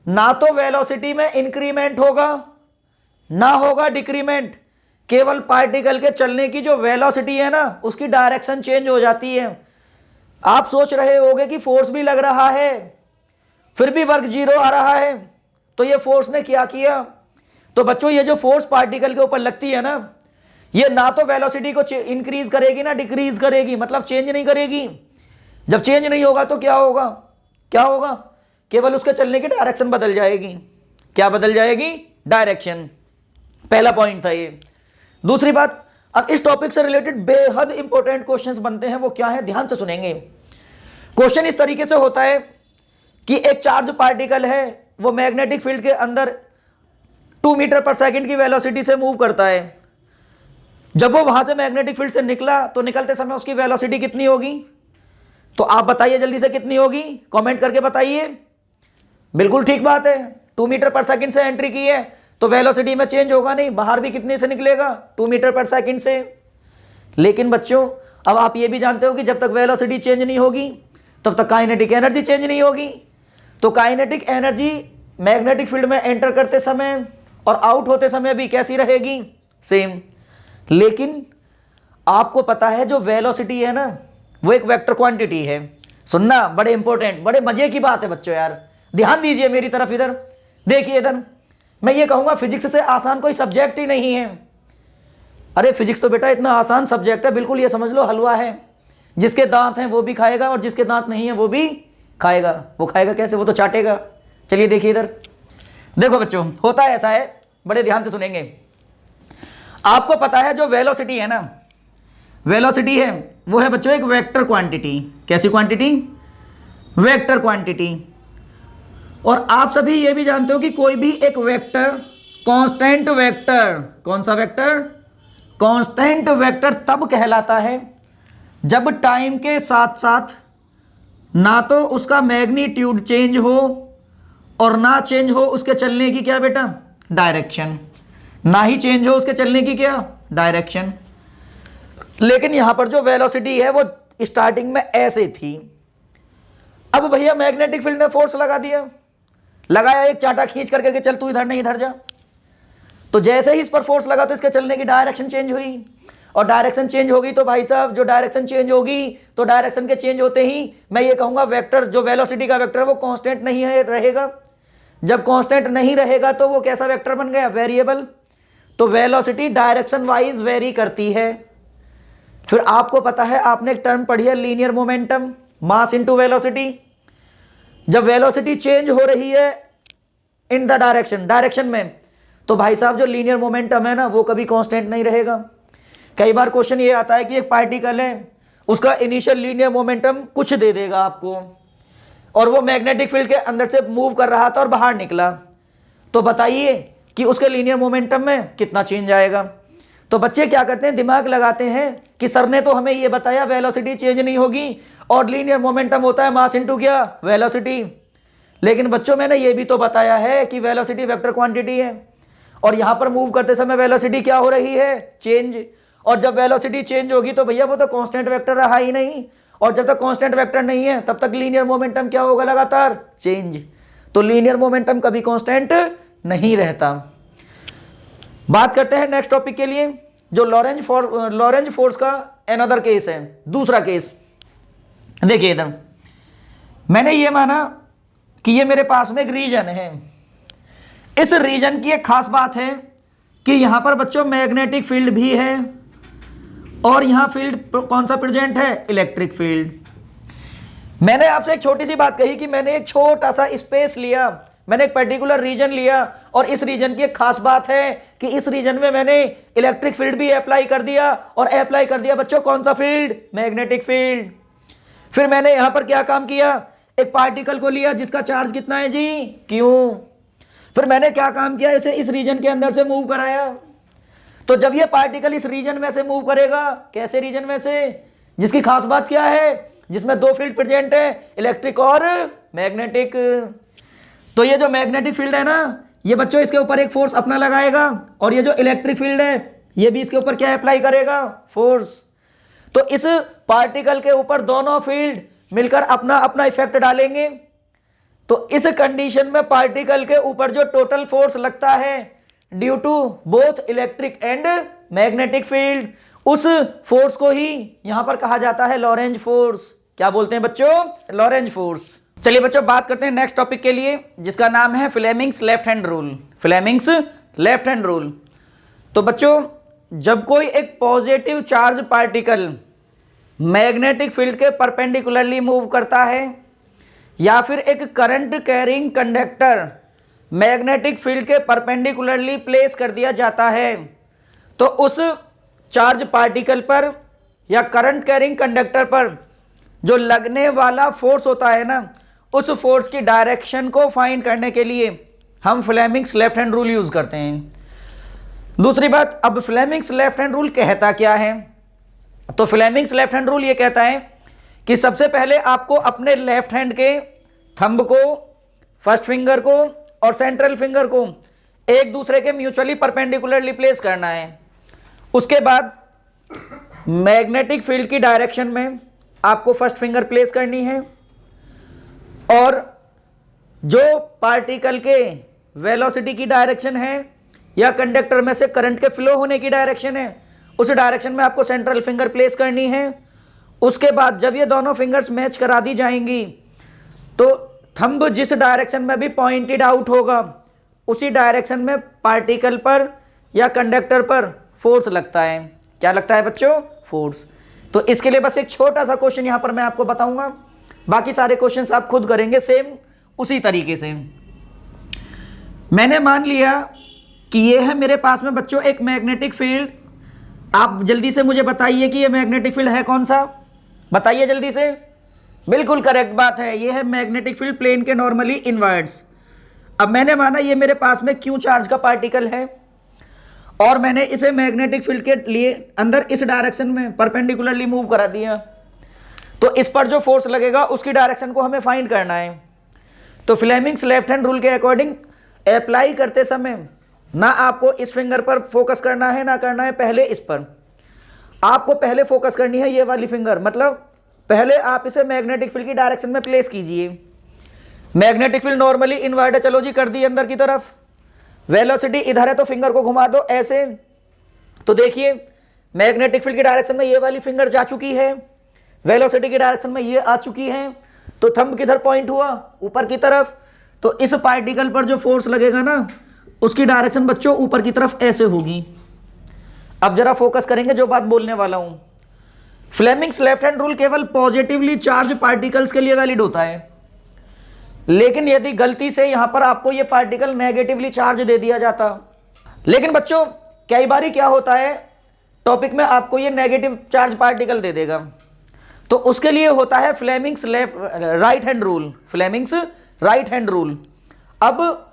ना तो वेलोसिटी में इंक्रीमेंट होगा ना होगा डिक्रीमेंट, केवल पार्टिकल के चलने की जो वेलोसिटी है ना उसकी डायरेक्शन चेंज हो जाती है। आप सोच रहे होगे कि फोर्स भी लग रहा है फिर भी वर्क 0 आ रहा है, तो ये फोर्स ने क्या किया। तो बच्चों ये जो फोर्स पार्टिकल के ऊपर लगती है ना, ये ना तो वेलोसिटी को इंक्रीज करेगी ना डिक्रीज करेगी, मतलब चेंज नहीं करेगी। जब चेंज नहीं होगा तो क्या होगा, क्या होगा, केवल उसके चलने की डायरेक्शन बदल जाएगी। क्या बदल जाएगी? डायरेक्शन। पहला पॉइंट था ये। दूसरी बात, अब इस टॉपिक से रिलेटेड बेहद इंपॉर्टेंट क्वेश्चंस बनते हैं, वो क्या है ध्यान से सुनेंगे। क्वेश्चन इस तरीके से होता है कि एक चार्ज पार्टिकल है, वो मैग्नेटिक फील्ड के अंदर 2 मीटर पर सेकंड की वेलोसिटी से मूव करता है। जब वो वहां से मैग्नेटिक फील्ड से निकला तो निकलते समय उसकी वेलोसिटी कितनी होगी? तो आप बताइए जल्दी से कितनी होगी, कमेंट करके बताइए। बिल्कुल ठीक बात है, 2 मीटर पर सेकंड से एंट्री की है तो वेलोसिटी में चेंज होगा नहीं, बाहर भी कितने से निकलेगा? 2 मीटर पर सेकंड से। लेकिन बच्चों अब आप ये भी जानते हो कि जब तक वेलोसिटी चेंज नहीं होगी तब तक काइनेटिक एनर्जी चेंज नहीं होगी। तो काइनेटिक एनर्जी मैग्नेटिक फील्ड में एंटर करते समय और आउट होते समय भी कैसी रहेगी? सेम। लेकिन आपको पता है जो वेलोसिटी है ना, वो एक वेक्टर क्वांटिटी है। सुनना, बड़े इंपॉर्टेंट, बड़े मजे की बात है बच्चों यार, ध्यान दीजिए मेरी तरफ। इधर देखिए, इधर मैं ये कहूंगा फिजिक्स से आसान कोई सब्जेक्ट ही नहीं है। अरे फिजिक्स तो बेटा इतना आसान सब्जेक्ट है, बिल्कुल ये समझ लो हलवा है। जिसके दांत हैं वो भी खाएगा और जिसके दांत नहीं है वो भी खाएगा। वो खाएगा कैसे? वो तो चाटेगा। चलिए देखिए इधर, देखो बच्चों होता है ऐसा है, बड़े ध्यान से सुनेंगे। आपको पता है जो वेलोसिटी है ना, वेलोसिटी है वो है बच्चों एक वेक्टर क्वांटिटी। कैसी क्वांटिटी? Vector quantity. और आप सभी ये भी जानते हो कि कोई भी एक वेक्टर कांस्टेंट वेक्टर, कौन सा वेक्टर? कांस्टेंट वेक्टर तब कहलाता है जब टाइम के साथ साथ ना तो उसका मैग्नीट्यूड चेंज हो और ना चेंज हो उसके चलने की क्या बेटा? डायरेक्शन। ना ही चेंज हो उसके चलने की क्या? डायरेक्शन। लेकिन यहां पर जो वेलोसिटी है वो स्टार्टिंग में ऐसे थी। अब भैया मैग्नेटिक फील्ड ने फोर्स लगा दिया, लगाया एक चाटा खींच करके कि चल तू इधर नहीं इधर जा। तो जैसे ही इस पर फोर्स लगा तो इसके चलने की डायरेक्शन चेंज हुई, और डायरेक्शन चेंज होगी तो भाई साहब जो डायरेक्शन चेंज होगी तो डायरेक्शन के चेंज होते ही मैं ये कहूंगा वेक्टर, जो वेलोसिटी का वेक्टर है वो कांस्टेंट नहीं है रहेगा। जब कांस्टेंट नहीं रहेगा तो वो कैसा वेक्टर बन गया? वेरिएबल। तो वेलोसिटी डायरेक्शन वाइज वेरी करती है। फिर आपको पता है, आपने एक टर्म पढ़ी है linear momentum, mass into velocity. जब वेलोसिटी चेंज हो रही है इन द डायरेक्शन में, तो भाई साहब जो लीनियर मोमेंटम है ना वो कभी कांस्टेंट नहीं रहेगा। कई बार क्वेश्चन ये आता है कि एक पार्टिकल है, उसका इनिशियल लीनियर मोमेंटम कुछ दे देगा आपको, और वो मैग्नेटिक फील्ड के अंदर से मूव कर रहा था और बाहर निकला, तो बताइए कि उसके लीनियर मोमेंटम में कितना चेंज आएगा। तो बच्चे क्या करते हैं, दिमाग लगाते हैं कि सर ने तो हमें ये बताया वेलोसिटी चेंज नहीं होगी और लीनियर मोमेंटम होता है मास इनटू क्या? वेलोसिटी। लेकिन बच्चों मैंने ये भी तो बताया है कि वेलोसिटी वेक्टर क्वांटिटी है, और यहां पर मूव करते समय वेलोसिटी क्या हो रही है? चेंज। और जब वेलोसिटी चेंज होगी तो भैया वो तो कांस्टेंट वेक्टर रहा ही नहीं, और जब तक कांस्टेंट वेक्टर नहीं है तब तक लीनियर मोमेंटम क्या होगा? लगातार चेंज। तो लीनियर मोमेंटम कभी कांस्टेंट नहीं रहता। बात करते हैं नेक्स्ट टॉपिक के लिए, जो लॉरेंज फोर्स का अनदर केस है, दूसरा केस। देखिए इधर मैंने ये माना कि ये मेरे पास में एक रीजन है। इस रीजन की एक खास बात है कि यहां पर बच्चों मैग्नेटिक फील्ड भी है, और यहां फील्ड कौन सा प्रेजेंट है? Electric field. मैंने आपसे एक छोटी सी बात कही कि मैंने एक छोटा सा स्पेस लिया, मैंने एक पर्टिकुलर रीजन लिया, और इस रीजन की एक खास बात है कि इस रीजन में मैंने इलेक्ट्रिक फील्ड भी अप्लाई कर दिया, और अप्लाई कर दिया बच्चों कौन सा फील्ड? Magnetic field. फिर मैंने यहां पर क्या काम किया? एक पार्टिकल को लिया जिसका चार्ज कितना है जी? क्यों। फिर मैंने क्या काम किया? इसे इस रीजन के अंदर से मूव कराया। तो जब ये पार्टिकल इस रीजन में से मूव करेगा, कैसे रीजन में से? जिसकी खास बात क्या है? जिसमें दो फील्ड प्रेजेंट है, इलेक्ट्रिक और मैग्नेटिक। तो ये जो मैग्नेटिक फील्ड है ना, ये बच्चों इसके ऊपर एक फोर्स अपना लगाएगा, और ये जो इलेक्ट्रिक फील्ड है ये भी इसके ऊपर क्या अप्लाई करेगा? फोर्स। तो इस पार्टिकल के ऊपर दोनों फील्ड मिलकर अपना अपना इफेक्ट डालेंगे। तो इस कंडीशन में पार्टिकल के ऊपर जो टोटल फोर्स लगता है due to both electric and magnetic field, उस फोर्स को ही यहां पर कहा जाता है लॉरेंज फोर्स। क्या बोलते हैं बच्चों? Lorentz force. चलिए बच्चों बात करते हैं नेक्स्ट टॉपिक के लिए, जिसका नाम है Fleming's left hand rule. Fleming's left hand rule. तो बच्चों जब कोई एक positive charge particle magnetic field के परपेंडिकुलरली मूव करता है, या फिर एक current carrying conductor magnetic field के परपेंडिकुलरली प्लेस कर दिया जाता है, तो उस चार्ज पार्टिकल पर या करंट कैरिंग कंडक्टर पर जो लगने वाला फोर्स होता है ना, उस फोर्स की डायरेक्शन को फाइंड करने के लिए हम Fleming's left hand rule use करते हैं। दूसरी बात, अब फ्लेमिंग्स लेफ्ट हैंड रूल कहता क्या है? तो फ्लेमिंग्स लेफ्ट हैंड रूल ये कहता है कि सबसे पहले आपको अपने लेफ्ट हैंड के थंब को, फर्स्ट फिंगर को और सेंट्रल फिंगर को एक दूसरे के म्यूचुअली परपेंडिकुलरली प्लेस करना है। उसके बाद मैग्नेटिक फील्ड की डायरेक्शन में आपको फर्स्ट फिंगर प्लेस करनी है और जो पार्टिकल के वेलोसिटी की डायरेक्शन है या कंडक्टर में से करंट के फ्लो होने की डायरेक्शन है, उस डायरेक्शन में आपको सेंट्रल फिंगर प्लेस करनी है। उसके बाद जब ये दोनों फिंगर्स मैच करा दी जाएंगी तो थंब जिस डायरेक्शन में भी पॉइंटेड आउट होगा उसी डायरेक्शन में पार्टिकल पर या कंडक्टर पर फोर्स लगता है। क्या लगता है बच्चों? फोर्स। तो इसके लिए बस एक छोटा सा क्वेश्चन यहां पर मैं आपको बताऊंगा, बाकी सारे क्वेश्चंस आप खुद करेंगे सेम उसी तरीके से। मैंने मान लिया कि ये है मेरे पास में बच्चों एक मैग्नेटिक फील्ड। आप जल्दी से मुझे बताइए कि ये मैग्नेटिक फील्ड है कौन सा? बताइए जल्दी से। बिल्कुल करेक्ट बात है, ये है मैग्नेटिक फील्ड प्लेन के नॉर्मली इनवर्ड्स। अब मैंने माना ये मेरे पास में क्यू चार्ज का पार्टिकल है और मैंने इसे मैग्नेटिक फील्ड के लिए अंदर इस डायरेक्शन में परपेंडिकुलरली मूव करा दिया, तो इस पर जो फोर्स लगेगा उसकी डायरेक्शन को हमें फाइंड करना है। तो फ्लेमिंग्स लेफ्ट हैंड रूल के अकॉर्डिंग अप्लाई करते समय ना आपको इस फिंगर पर फोकस करना है ना करना है पहले इस पर, आपको पहले फोकस करनी है ये वाली फिंगर, मतलब पहले आप इसे मैग्नेटिक फील्ड की डायरेक्शन में प्लेस कीजिए। मैग्नेटिक फील्ड नॉर्मली इनवर्ट है, चलो जी कर दी अंदर की तरफ। वेलोसिटी इधर है तो फिंगर को घुमा दो ऐसे, तो देखिए मैग्नेटिक फील्ड की डायरेक्शन में ये वाली फिंगर जा चुकी है, वेलोसिटी की डायरेक्शन में ये आ चुकी है, तो थंब किधर पॉइंट हुआ? ऊपर की तरफ। तो इस पार्टिकल पर जो फोर्स लगेगा ना उसकी डायरेक्शन बच्चों ऊपर की तरफ ऐसे होगी। अब जरा फोकस करेंगे जो बात बोलने वाला हूं। फ्लेमिंग्स लेफ्ट हैंड रूल केवल पॉजिटिवली चार्ज पार्टिकल्स के लिए वैलिड होता है, लेकिन यदि गलती से यहां पर आपको यह पार्टिकल नेगेटिवली चार्ज दे दिया जाता, लेकिन बच्चों कई बार क्या होता है टॉपिक में आपको यह नेगेटिव चार्ज पार्टिकल दे देगा, तो उसके लिए होता है Fleming's right hand rule. Fleming's right hand rule. अब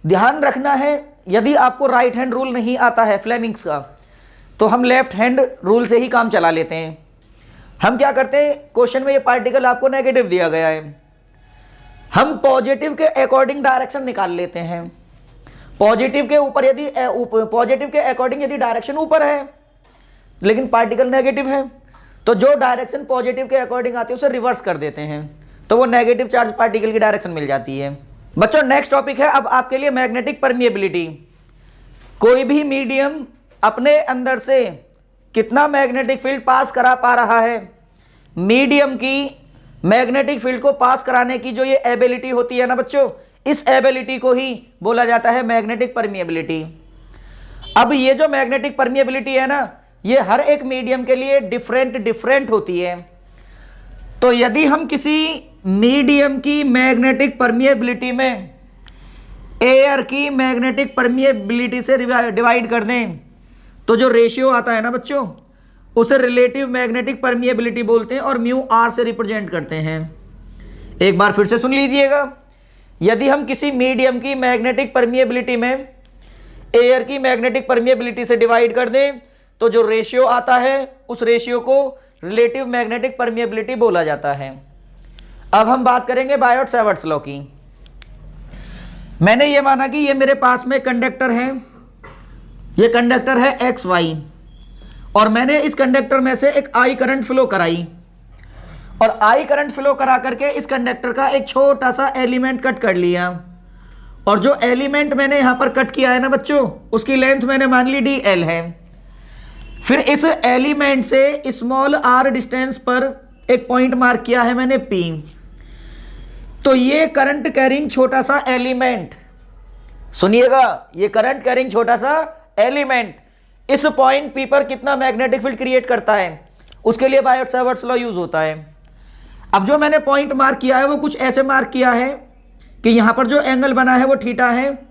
ध्यान रखना है, यदि आपको राइट हैंड रूल नहीं आता है फ्लेमिंग्स का, तो हम लेफ्ट हैंड रूल से ही काम चला लेते हैं। हम क्या करते हैं, क्वेश्चन में ये पार्टिकल आपको नेगेटिव दिया गया है, हम पॉजिटिव के अकॉर्डिंग डायरेक्शन निकाल लेते हैं। पॉजिटिव के ऊपर यदि पॉजिटिव के अकॉर्डिंग यदि डायरेक्शन ऊपर है लेकिन पार्टिकल नेगेटिव है, तो जो डायरेक्शन पॉजिटिव के अकॉर्डिंग आती है उसे रिवर्स कर देते हैं, तो वो नेगेटिव चार्ज पार्टिकल की डायरेक्शन मिल जाती है। बच्चों नेक्स्ट टॉपिक है अब आपके लिए मैग्नेटिक परमिएबिलिटी। कोई भी मीडियम अपने अंदर से कितना मैग्नेटिक फील्ड पास करा पा रहा है, मीडियम की मैग्नेटिक फील्ड को पास कराने की जो ये एबिलिटी होती है ना बच्चों, इस एबिलिटी को ही बोला जाता है मैग्नेटिक परमिएबिलिटी। अब ये जो मैग्नेटिक परमिएबिलिटी है ना, ये हर एक मीडियम के लिए डिफरेंट होती है। तो यदि हम किसी मीडियम की मैग्नेटिक परमिएबिलिटी में एयर की मैग्नेटिक परमिएबिलिटी से डिवाइड कर दें, तो जो रेशियो आता है ना बच्चों, उसे रिलेटिव मैग्नेटिक परमिएबिलिटी बोलते हैं और म्यू आर से रिप्रेजेंट करते हैं। एक बार फिर से सुन लीजिएगा, यदि हम किसी मीडियम की मैग्नेटिक परमिएबिलिटी में एयर की मैग्नेटिक परमिएबिलिटी से डिवाइड कर दें, तो जो रेशियो आता है उस रेशियो को रिलेटिव मैग्नेटिक परमिएबिलिटी बोला जाता है। अब हम बात करेंगे बायोट-सैवर्ट्स लॉ की। मैंने ये माना कि ये मेरे पास में कंडक्टर है, ये कंडक्टर है एक्स वाई, और मैंने इस कंडक्टर में से एक आई करंट फ्लो कराई, और आई करंट फ्लो करा करके इस कंडक्टर का एक छोटा सा एलिमेंट कट कर लिया, और जो एलिमेंट मैंने यहां पर कट किया है ना बच्चों, उसकी लेंथ मैंने मान ली डी एल है। फिर इस एलिमेंट से स्मॉल आर डिस्टेंस पर एक पॉइंट मार्क किया है मैंने पी। तो ये करंट कैरिंग छोटा सा एलिमेंट, सुनिएगा, ये करंट कैरिंग छोटा सा एलिमेंट इस पॉइंट पी पर कितना मैग्नेटिक फील्ड क्रिएट करता है, उसके लिए बायोट-सैवर्ट्स लॉ यूज होता है। अब जो मैंने पॉइंट मार्क किया है वो कुछ ऐसे मार्क किया है कि यहां पर जो एंगल बना है वो थीटा है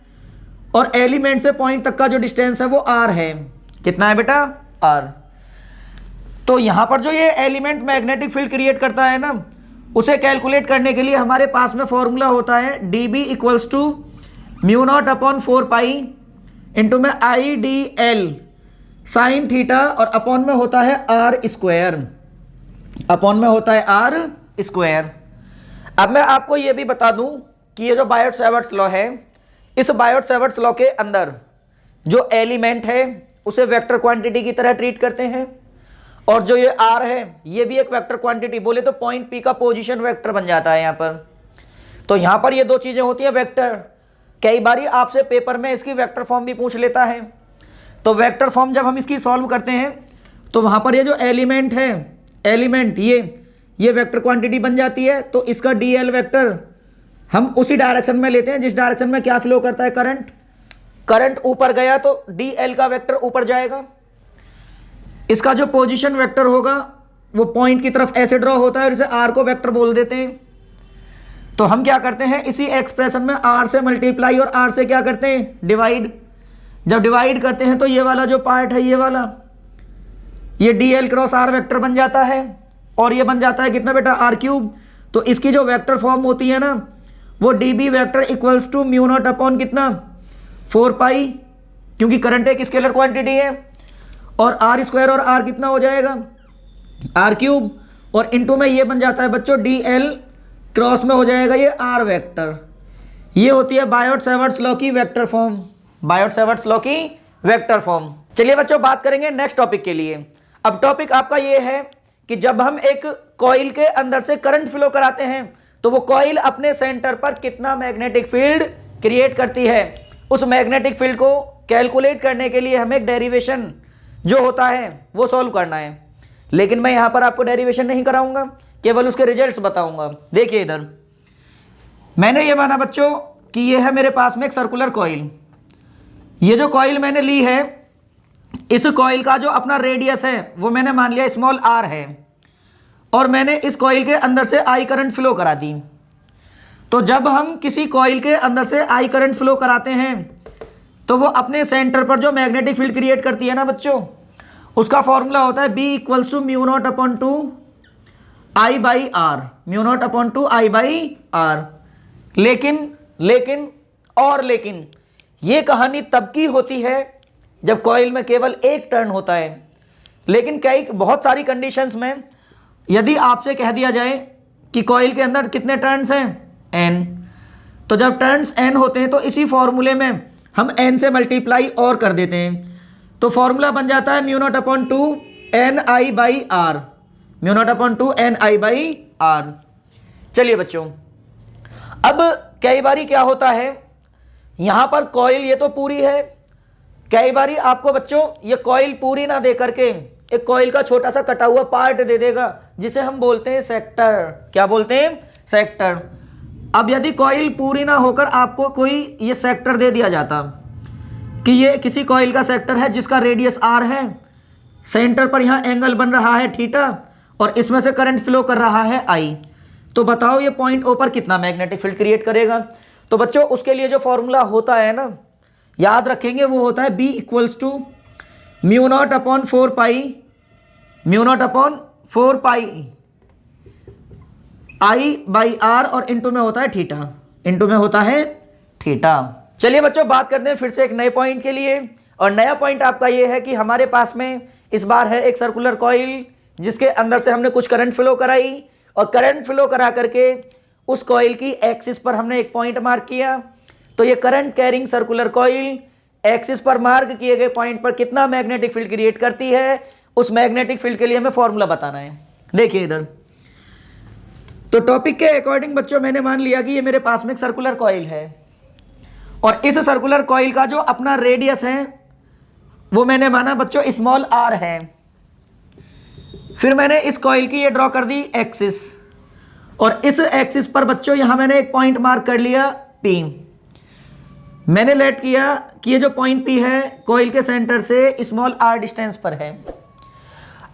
और एलिमेंट से पॉइंट तक का जो डिस्टेंस है वो आर है। कितना है बेटा? आर। तो यहां पर जो ये एलिमेंट मैग्नेटिक फील्ड क्रिएट करता है ना, उसे कैलकुलेट करने के लिए हमारे पास में फॉर्मूला होता है dB equals to mu naught upon 4 pi into में I D L sine theta और अपॉन में होता है आर स्क्वायर, अपॉन में होता है आर स्क्वायर। अब मैं आपको यह भी बता दूं कि ये जो बायोट-सैवर्ट्स लॉ है, इस बायोट-सैवर्ट्स लॉ के अंदर जो एलिमेंट है उसे वेक्टर क्वांटिटी की तरह ट्रीट करते हैं और जो ये आर है ये भी एक वेक्टर क्वांटिटी, बोले तो पॉइंट पी का पोजीशन वेक्टर बन जाता है यहां पर। तो यहां पर ये दो चीजें होती है वेक्टर। कई बारी आपसे पेपर में इसकी वेक्टर फॉर्म भी पूछ लेता है, तो वेक्टर फॉर्म जब हम इसकी सॉल्व करते हैं तो वहां पर ये जो एलिमेंट है, एलिमेंट ये वेक्टर क्वांटिटी बन जाती है। तो इसका डी एल वेक्टर हम उसी डायरेक्शन में लेते हैं जिस डायरेक्शन में क्या फ्लो करता है, करंट ऊपर गया तो डी एल का वेक्टर ऊपर जाएगा। इसका जो पोजीशन वेक्टर होगा वो पॉइंट की तरफ ऐसे ड्रॉ होता है और इसे आर को वेक्टर बोल देते हैं। तो हम क्या करते हैं, इसी एक्सप्रेशन में आर से मल्टीप्लाई और आर से क्या करते हैं, डिवाइड। जब डिवाइड करते हैं तो ये वाला जो पार्ट है, ये वाला, ये d l cross r vector बन जाता है और ये बन जाता है कितना बेटा, आर क्यूब। तो इसकी जो वेक्टर फॉर्म होती है ना वो d b vector equals to mu naught upon कितना, 4 पाई, क्योंकि करंट एक स्केलर क्वांटिटी है, और आर स्क्वायर और आर कितना हो जाएगा, आर क्यूब, और इनटू में ये बन जाता है बच्चों डी एल क्रॉस में हो जाएगा ये आर वेक्टर। ये होती है बायोट-सैवर्ट्स लॉ की वेक्टर फॉर्म, बायोट-सैवर्ट्स लॉ की वेक्टर फॉर्म। चलिए बच्चों बात करेंगे नेक्स्ट टॉपिक के लिए। अब टॉपिक आपका ये है कि जब हम एक कॉइल के अंदर से करंट फ्लो कराते हैं तो वो कॉइल अपने सेंटर पर कितना मैग्नेटिक फील्ड क्रिएट करती है। उस मैग्नेटिक फील्ड को कैलकुलेट करने के लिए हमें एक डेरिवेशन जो होता है वो सॉल्व करना है, लेकिन मैं यहां पर आपको डेरिवेशन नहीं कराऊंगा, केवल उसके रिजल्ट्स बताऊंगा। देखिए इधर मैंने ये माना बच्चों कि ये है मेरे पास में एक सर्कुलर कॉइल। ये जो कॉइल मैंने ली है, इस कॉइल का जो अपना रेडियस है वो मैंने मान लिया स्मॉल आर है और मैंने इस कॉइल के अंदर से आई करंट फ्लो करा दी। तो जब हम किसी कॉइल के अंदर से आई करंट फ्लो कराते हैं तो वो अपने सेंटर पर जो मैग्नेटिक फील्ड क्रिएट करती है ना बच्चों, उसका फॉर्मूला होता है b equals to mu naught upon 2 i by r, mu naught upon 2 i by r. लेकिन ये कहानी तब की होती है जब कॉइल में केवल एक टर्न होता है। लेकिन बहुत सारी कंडीशंस में यदि आपसे कह दिया जाए कि कॉइल के अंदर कितने टर्न्स हैं, n, तो जब टर्न्स n होते हैं तो इसी फॉर्मूले में हम n से मल्टीप्लाई और कर देते हैं। तो फॉर्मूला बन जाता है mu naught upon 2 n i by r, mu naught upon 2 n i by r. चलिए बच्चों, अब कई बारी क्या होता है, यहां पर कॉइल ये तो पूरी है, कई बारी आपको बच्चों ये कॉइल पूरी ना दे करके एक कॉइल का छोटा सा कटा हुआ पार्ट दे देगा जिसे हम बोलते हैं सेक्टर। क्या बोलते हैं? सेक्टर। अब यदि कॉइल पूरी ना होकर आपको कोई ये सेक्टर दे दिया जाता कि ये किसी कॉइल का सेक्टर है जिसका रेडियस आर है, सेंटर पर यहां एंगल बन रहा है थीटा और इसमें से करंट फ्लो कर रहा है आई, तो बताओ ये पॉइंट ओ पर कितना मैग्नेटिक फील्ड क्रिएट करेगा। तो बच्चों उसके लिए जो फॉर्मूला होता है ना, याद रखेंगे, वो होता है b equals to mu naught upon 4 pi, mu naught upon 4 pi i by r और इनटू में होता है थीटा, इनटू में होता है थीटा। चलिए बच्चों बात करते हैं फिर से एक नए पॉइंट के लिए, और नया पॉइंट आपका ये है कि हमारे पास में इस बार है एक सर्कुलर कॉइल जिसके अंदर से हमने कुछ करंट फ्लो कराई और करंट फ्लो करा करके उस कॉइल की एक्सिस पर हमने एक पॉइंट मार्क किया। तो ये current carrying circular coil axis पर मार्क किए गए पॉइंट पर कितना मैग्नेटिक फील्ड क्रिएट करती है, उस मैग्नेटिक फील्ड के लिए हमें फॉर्मूला बताना है। देखिए इधर, तो टॉपिक के अकॉर्डिंग बच्चों मैंने मान लिया कि ये मेरे पास में एक सर्कुलर कॉइल है और इस सर्कुलर कॉइल का जो अपना रेडियस है वो मैंने माना बच्चों स्मॉल आर है। फिर मैंने इस कॉइल की ये ड्रॉ कर दी एक्सिस और इस एक्सिस पर बच्चों यहां मैंने एक पॉइंट मार्क कर लिया P। मैंने लेट किया कि ये जो पॉइंट P है कॉइल के सेंटर से स्मॉल r डिस्टेंस पर है।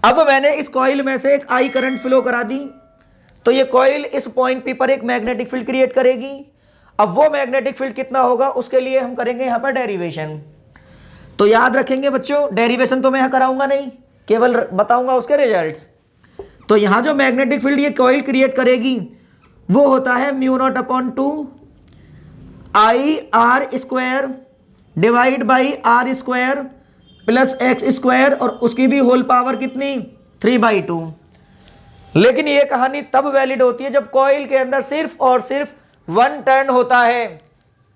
अब मैंने इस कॉइल में से एक I करंट फ्लो करा दी। तो ये कॉइल इस पॉइंट पी पर एक मैग्नेटिक फील्ड क्रिएट करेगी। अब वो मैग्नेटिक फील्ड कितना होगा उसके लिए हम करेंगे यहां पर डेरिवेशन। तो याद रखेंगे बच्चों, डेरिवेशन तो मैं यहां कराऊंगा नहीं, केवल बताऊंगा उसके रिजल्ट्स। तो यहां जो मैग्नेटिक फील्ड ये कॉइल क्रिएट करेगी वो होता है μ0/2 IR² divide by R² plus x², और उसकी भी होल पावर कितनी 3/2। लेकिन ये कहानी तब वैलिड होती है जब कॉइल के अंदर सिर्फ और सिर्फ 1 टर्न होता है।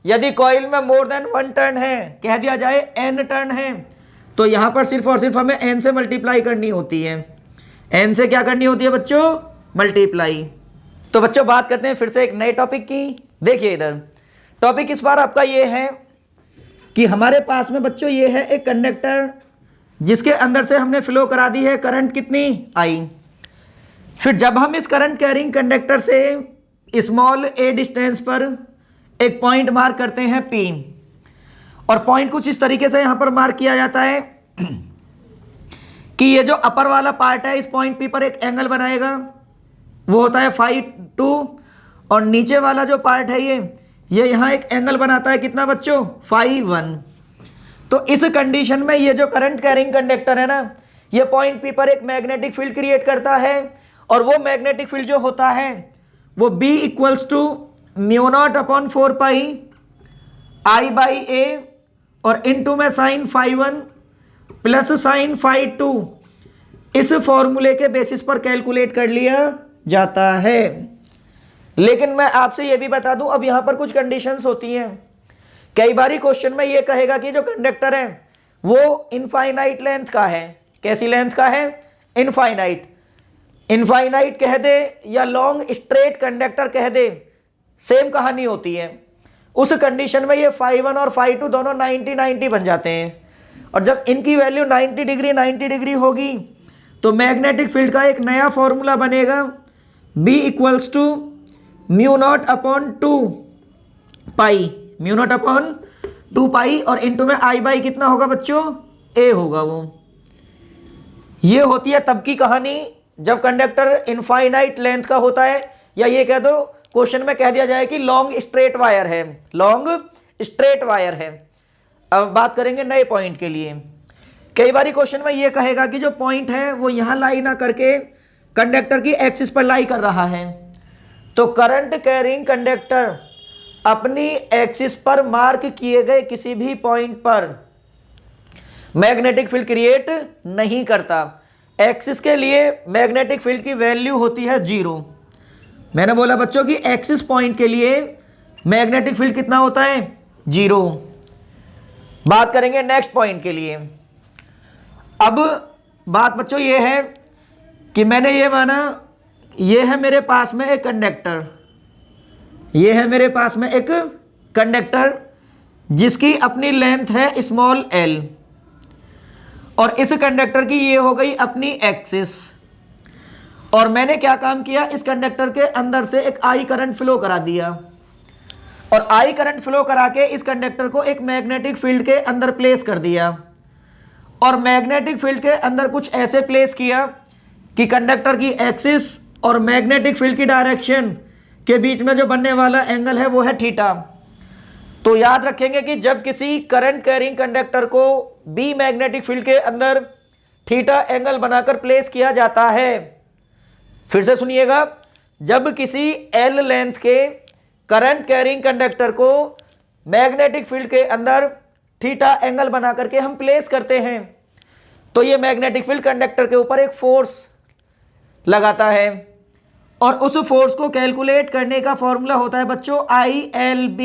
यदि कॉइल में मोर देन 1 टर्न है, कह दिया जाए n टर्न है, तो यहां पर सिर्फ और सिर्फ हमें n से मल्टीप्लाई करनी होती है। n से क्या करनी होती है बच्चों? मल्टीप्लाई। तो बच्चों बात करते हैं फिर से एक नए टॉपिक की। देखिए इधर टॉपिक इस बार आपका ये है कि हमारे पास में बच्चों ये है एक कंडक्टर जिसके अंदर से हमने फ्लो करा दी है करंट कितनी I। फिर जब हम इस करंट कैरिंग कंडक्टर से स्मॉल a डिस्टेंस पर एक पॉइंट मार्क करते हैं P, और पॉइंट कुछ इस तरीके से यहां पर मार्क किया जाता है कि ये जो अपर वाला पार्ट है इस पॉइंट P पर एक एंगल बनाएगा, वो होता है φ2, और नीचे वाला जो पार्ट है ये यहां एक एंगल बनाता है कितना बच्चों? φ1। तो इस कंडीशन में ये जो करंट कैरिंग कंडक्टर है ना, ये पॉइंट P पर एक मैग्नेटिक फील्ड क्रिएट करता है, और वो मैग्नेटिक फील्ड जो होता है वो B = μ0/4 I/A, और इनटू में साइन φ1 प्लस साइन φ2 इस फॉर्मूले के बेसिस पर कैलकुलेट कर लिया जाता है। लेकिन मैं आपसे यह भी बता दूं, अब यहां पर कुछ कंडीशंस होती हैं। कई बारी क्वेश्चन में यह कहेगा कि जो कंडक्टर है वो इनफाइनाइट लेंथ का है। कैसी लेंथ का है? इनफाइनाइट। इनफाइनाइट कह दे या लॉन्ग स्ट्रेट कंडक्टर कह दे, सेम कहानी होती है। उस कंडीशन में ये φ1 और φ2 दोनों 90-90 बन जाते हैं, और जब इनकी वैल्यू 90 डिग्री होगी तो मैग्नेटिक फील्ड का एक नया फॉर्मूला बनेगा B = μ0/2 और इनटू में I/ कितना होगा बच्चों? A होगा। वो ये होती है तब की कहानी जब कंडक्टर इनफाइनाइट लेंथ का होता है, या ये कह दो क्वेश्चन में कह दिया जाए कि लॉन्ग स्ट्रेट वायर है, लॉन्ग स्ट्रेट वायर है। अब बात करेंगे नए पॉइंट के लिए। कई बारी क्वेश्चन में ये कहेगा कि जो पॉइंट है वो यहां लाई ना करके कंडक्टर की एक्सिस पर लाई कर रहा है, तो करंट कैरिंग कंडक्टर अपनी एक्सिस पर मार्क किए गए किसी भी पॉइंट पर मैग्नेटिक फील्ड क्रिएट नहीं करता। एक्सिस के लिए मैग्नेटिक फील्ड की वैल्यू होती है 0। मैंने बोला बच्चों कि एक्सिस पॉइंट के लिए मैग्नेटिक फील्ड कितना होता है? 0। बात करेंगे नेक्स्ट पॉइंट के लिए। अब बात बच्चों ये है कि मैंने ये माना ये है मेरे पास में एक कंडक्टर, ये है मेरे पास में एक कंडक्टर जिसकी अपनी लेंथ है स्मॉल l, और इस कंडक्टर की ये हो गई अपनी एक्सिस। और मैंने क्या काम किया, इस कंडक्टर के अंदर से एक I करंट फ्लो करा दिया, और I करंट फ्लो करा के इस कंडक्टर को एक मैग्नेटिक फील्ड के अंदर प्लेस कर दिया, और मैग्नेटिक फील्ड के अंदर कुछ ऐसे प्लेस किया कि कंडक्टर की एक्सिस और मैग्नेटिक फील्ड की डायरेक्शन के बीच में जो बनने वाला एंगल है वो है थीटा। तो याद रखेंगे कि जब किसी करंट कैरिंग कंडक्टर को बी मैग्नेटिक फील्ड के अंदर थीटा एंगल बनाकर प्लेस किया जाता है, फिर से सुनिएगा, जब किसी एल लेंथ के करंट कैरिंग कंडक्टर को मैग्नेटिक फील्ड के अंदर थीटा एंगल बना करके हम प्लेस करते हैं, तो ये मैग्नेटिक फील्ड कंडक्टर के ऊपर एक फोर्स लगाता है, और उस फोर्स को कैलकुलेट करने का फॉर्मूला होता है बच्चों ILB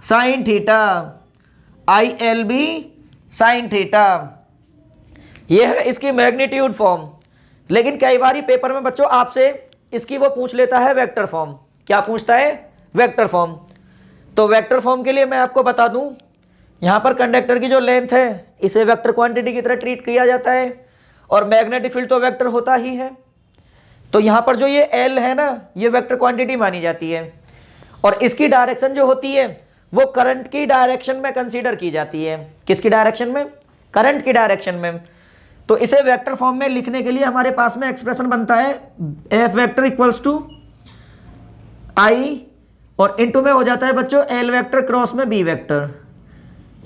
sine theta. ILB sine theta, यह है इसकी मैग्नीट्यूड फॉर्म। लेकिन कई बार पेपर में बच्चों आपसे इसकी वो पूछ लेता है वेक्टर फॉर्म। क्या पूछता है? Vector form. तो वेक्टर फॉर्म के लिए मैं आपको बता दूं, यहां पर कंडक्टर की जो लेंथ है इसे वेक्टर क्वांटिटी की तरह ट्रीट किया जाता है, और मैग्नेटिक फील्ड तो वेक्टर होता ही है। तो यहां पर जो ये L है ना, ये वेक्टर क्वांटिटी मानी जाती है, और इसकी डायरेक्शन जो होती है वो करंट की डायरेक्शन में कंसीडर की जाती है। किसकी डायरेक्शन में? करंट की डायरेक्शन में। तो इसे वेक्टर फॉर्म में लिखने के लिए हमारे पास में एक्सप्रेशन बनता है f vector equals to i और इनटू में हो जाता है बच्चों एल वेक्टर क्रॉस में बी वेक्टर,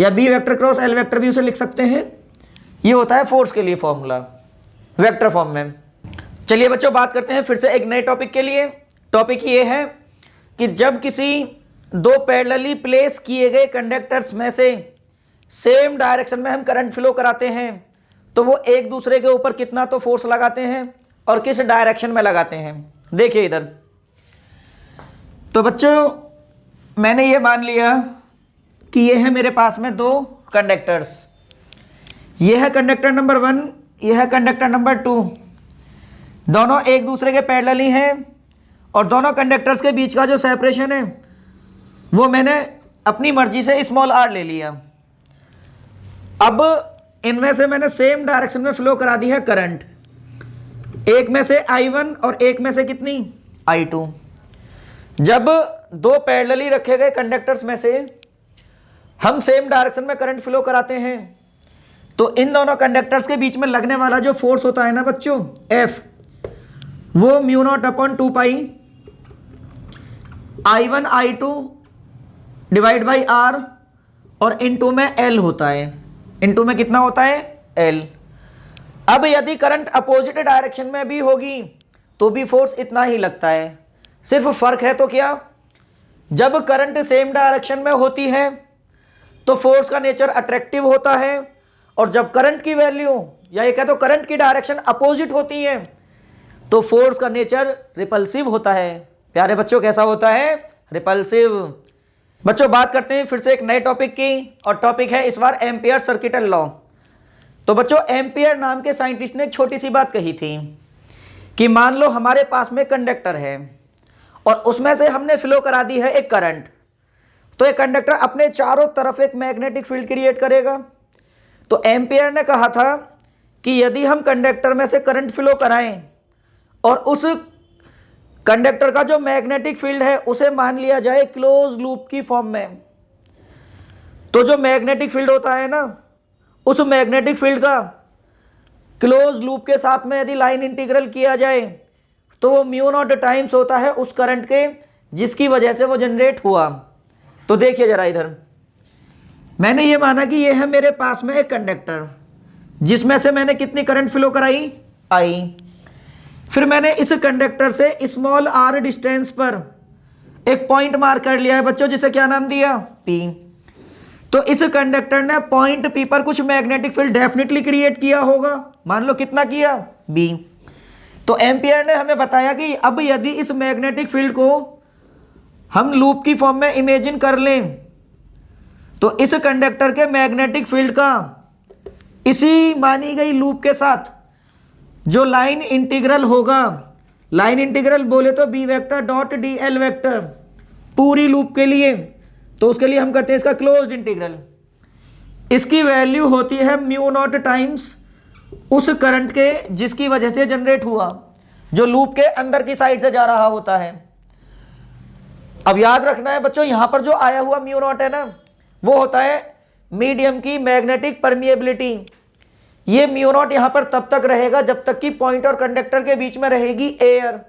या b vector cross l vector भी उसे लिख सकते हैं। ये होता है फोर्स के लिए फॉर्मूला वेक्टर फॉर्म में। चलिए बच्चों बात करते हैं फिर से एक नए टॉपिक के लिए। टॉपिक ये है कि जब किसी दो पैरेलली प्लेस किए गए कंडक्टर्स में से सेम डायरेक्शन में हम करंट फ्लो कराते हैं तो वो एक दूसरे के ऊपर कितना तो फोर्स लगाते हैं और किस डायरेक्शन में लगाते हैं। देखिए इधर, तो बच्चों मैंने ये मान लिया कि ये है मेरे पास में दो कंडक्टर्स, ये है कंडक्टर नंबर 1, ये है कंडक्टर नंबर 2। दोनों एक दूसरे के पैरेलली हैं और दोनों कंडक्टर्स के बीच का जो सेपरेशन है वो मैंने अपनी मर्जी से स्मॉल r ले लिया। अब इनमें से मैंने सेम डायरेक्शन में फ्लो करा दी है करंट, एक में से I1 और एक में से कितनी I2। जब दो पैरेलली रखे गए कंडक्टर्स में से हम सेम डायरेक्शन में करंट फ्लो कराते हैं तो इन दोनों कंडक्टर्स के बीच में लगने वाला जो फोर्स होता है ना बच्चों F, वो mu naught upon 2 pi I1 I2 divide by R और इनटू में L होता है। इनटू में कितना होता है L। अब यदि करंट अपोजिट डायरेक्शन में भी होगी तो भी फोर्स इतना ही लगता है, सिर्फ फर्क है तो क्या, जब करंट सेम डायरेक्शन में होती है तो फोर्स का नेचर अट्रैक्टिव होता है और जब करंट की वैल्यू या ये कह दो करंट की डायरेक्शन अपोजिट होती है तो फोर्स का नेचर रिपल्सिव होता है। प्यारे बच्चों कैसा होता है, रिपल्सिव। बच्चों बात करते हैं फिर से एक नए टॉपिक की और टॉपिक है इस बार एम्पियर सर्किटल लॉ। तो बच्चों एम्पियर नाम के साइंटिस्ट ने एक छोटी सी बात कही थी कि मान लो हमारे पास में कंडक्टर है और उसमें से हमने फ्लो करा दी है एक करंट, तो एक कंडक्टर अपने चारों तरफ एक मैग्नेटिक फील्ड क्रिएट करेगा। तो एम्पियर ने कहा था कि यदि हम कंडक्टर में से करंट फ्लो कराएं और उस कंडक्टर का जो मैग्नेटिक फील्ड है उसे मान लिया जाए क्लोज लूप की फॉर्म में, तो जो मैग्नेटिक फील्ड होता है ना उस मैग्नेटिक फील्ड का क्लोज लूप के साथ में यदि लाइन इंटीग्रल किया जाए तो वो म्यू नॉट टाइम्स होता है उस करंट के जिसकी वजह से वो जनरेट हुआ। तो देखिए जरा इधर, मैंने ये माना कि ये है मेरे पास में एक कंडक्टर जिसमें से मैंने कितनी करंट फ्लो कराई आई, फिर मैंने इस कंडक्टर से स्मॉल r डिस्टेंस पर एक पॉइंट मार्क कर लिया है बच्चों, जिसे क्या नाम दिया P। तो इस कंडक्टर ने पॉइंट P पर कुछ मैग्नेटिक फील्ड डेफिनेटली क्रिएट किया होगा, मान लो कितना किया B। तो एम्पियर ने हमें बताया कि अब यदि इस मैग्नेटिक फील्ड को हम लूप की फॉर्म में इमेजिन कर लें तो इस कंडक्टर के मैग्नेटिक फील्ड का इसी मानी गई लूप के साथ जो लाइन इंटीग्रल होगा, लाइन इंटीग्रल बोले तो b vector dot d l vector पूरी लूप के लिए, तो उसके लिए हम करते हैं इसका क्लोज्ड इंटीग्रल। इसकी वैल्यू होती है म्यू नॉट टाइम्स उस करंट के जिसकी वजह से जनरेट हुआ, जो लूप के अंदर की साइड से जा रहा होता है। अब याद रखना है बच्चों, यहां पर जो आया हुआ म्यू नॉट है ना वो होता है मीडियम की मैग्नेटिक परमिएबिलिटी। ये म्यू नॉट यहां पर तब तक रहेगा जब तक कि पॉइंट और कंडक्टर के बीच में रहेगी एयर।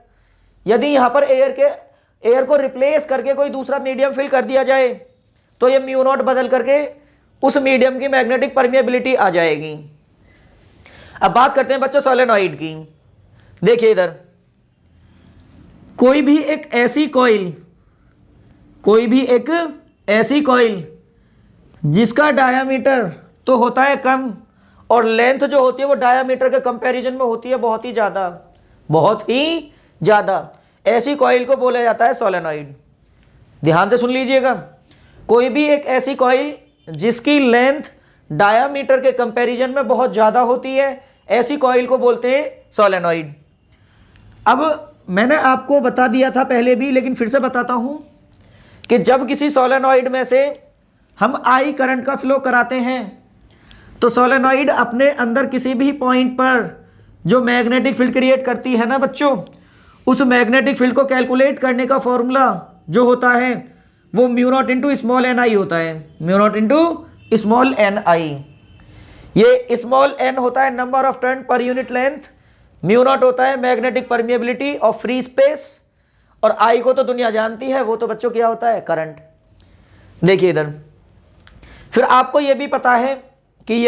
यदि यहां पर एयर को रिप्लेस करके कोई दूसरा मीडियम फिल कर दिया जाए तो ये म्यू नॉट बदल करके उस मीडियम की मैग्नेटिक परमिएबिलिटी आ जाएगी। अब बात करते हैं बच्चों सोलेनॉइड की। देखिए इधर, कोई भी एक ऐसी कॉइल जिसका डायामीटर तो होता है कम और लेंथ जो होती है वो डायामीटर के कंपैरिजन में होती है बहुत ही ज़्यादा, ऐसी कॉइल को बोला जाता है सोलेनॉइड। ध्यान से सुन लीजिएगा, कोई भी एक ऐसी कॉइल जिसकी लेंथ डायामीटर के कंपैरिजन में बहुत ज़्यादा होती है, ऐसी कॉइल को बोलते हैं सोलेनॉइड। अब मैंने आपको बता दिया था पहले भी, लेकिन फिर से बताता हूं कि जब किसी सोलेनॉइड में से हम आई करंट का फ्लो कराते हैं तो सोलेनॉइड अपने अंदर किसी भी पॉइंट पर जो मैग्नेटिक फील्ड क्रिएट करती है ना बच्चों, उस मैग्नेटिक फील्ड को कैलकुलेट करने का फॉर्मूला जो होता है वो mu naught into small N I होता है, mu naught into small N I. ये स्मॉल n होता है number of turn per unit length, mu naught होता है magnetic permeability of free space, और I को तो दुनिया जानती है, वो तो बच्चों क्या होता है, करंट। देखिए इधर, फिर आपको यह भी पता है कि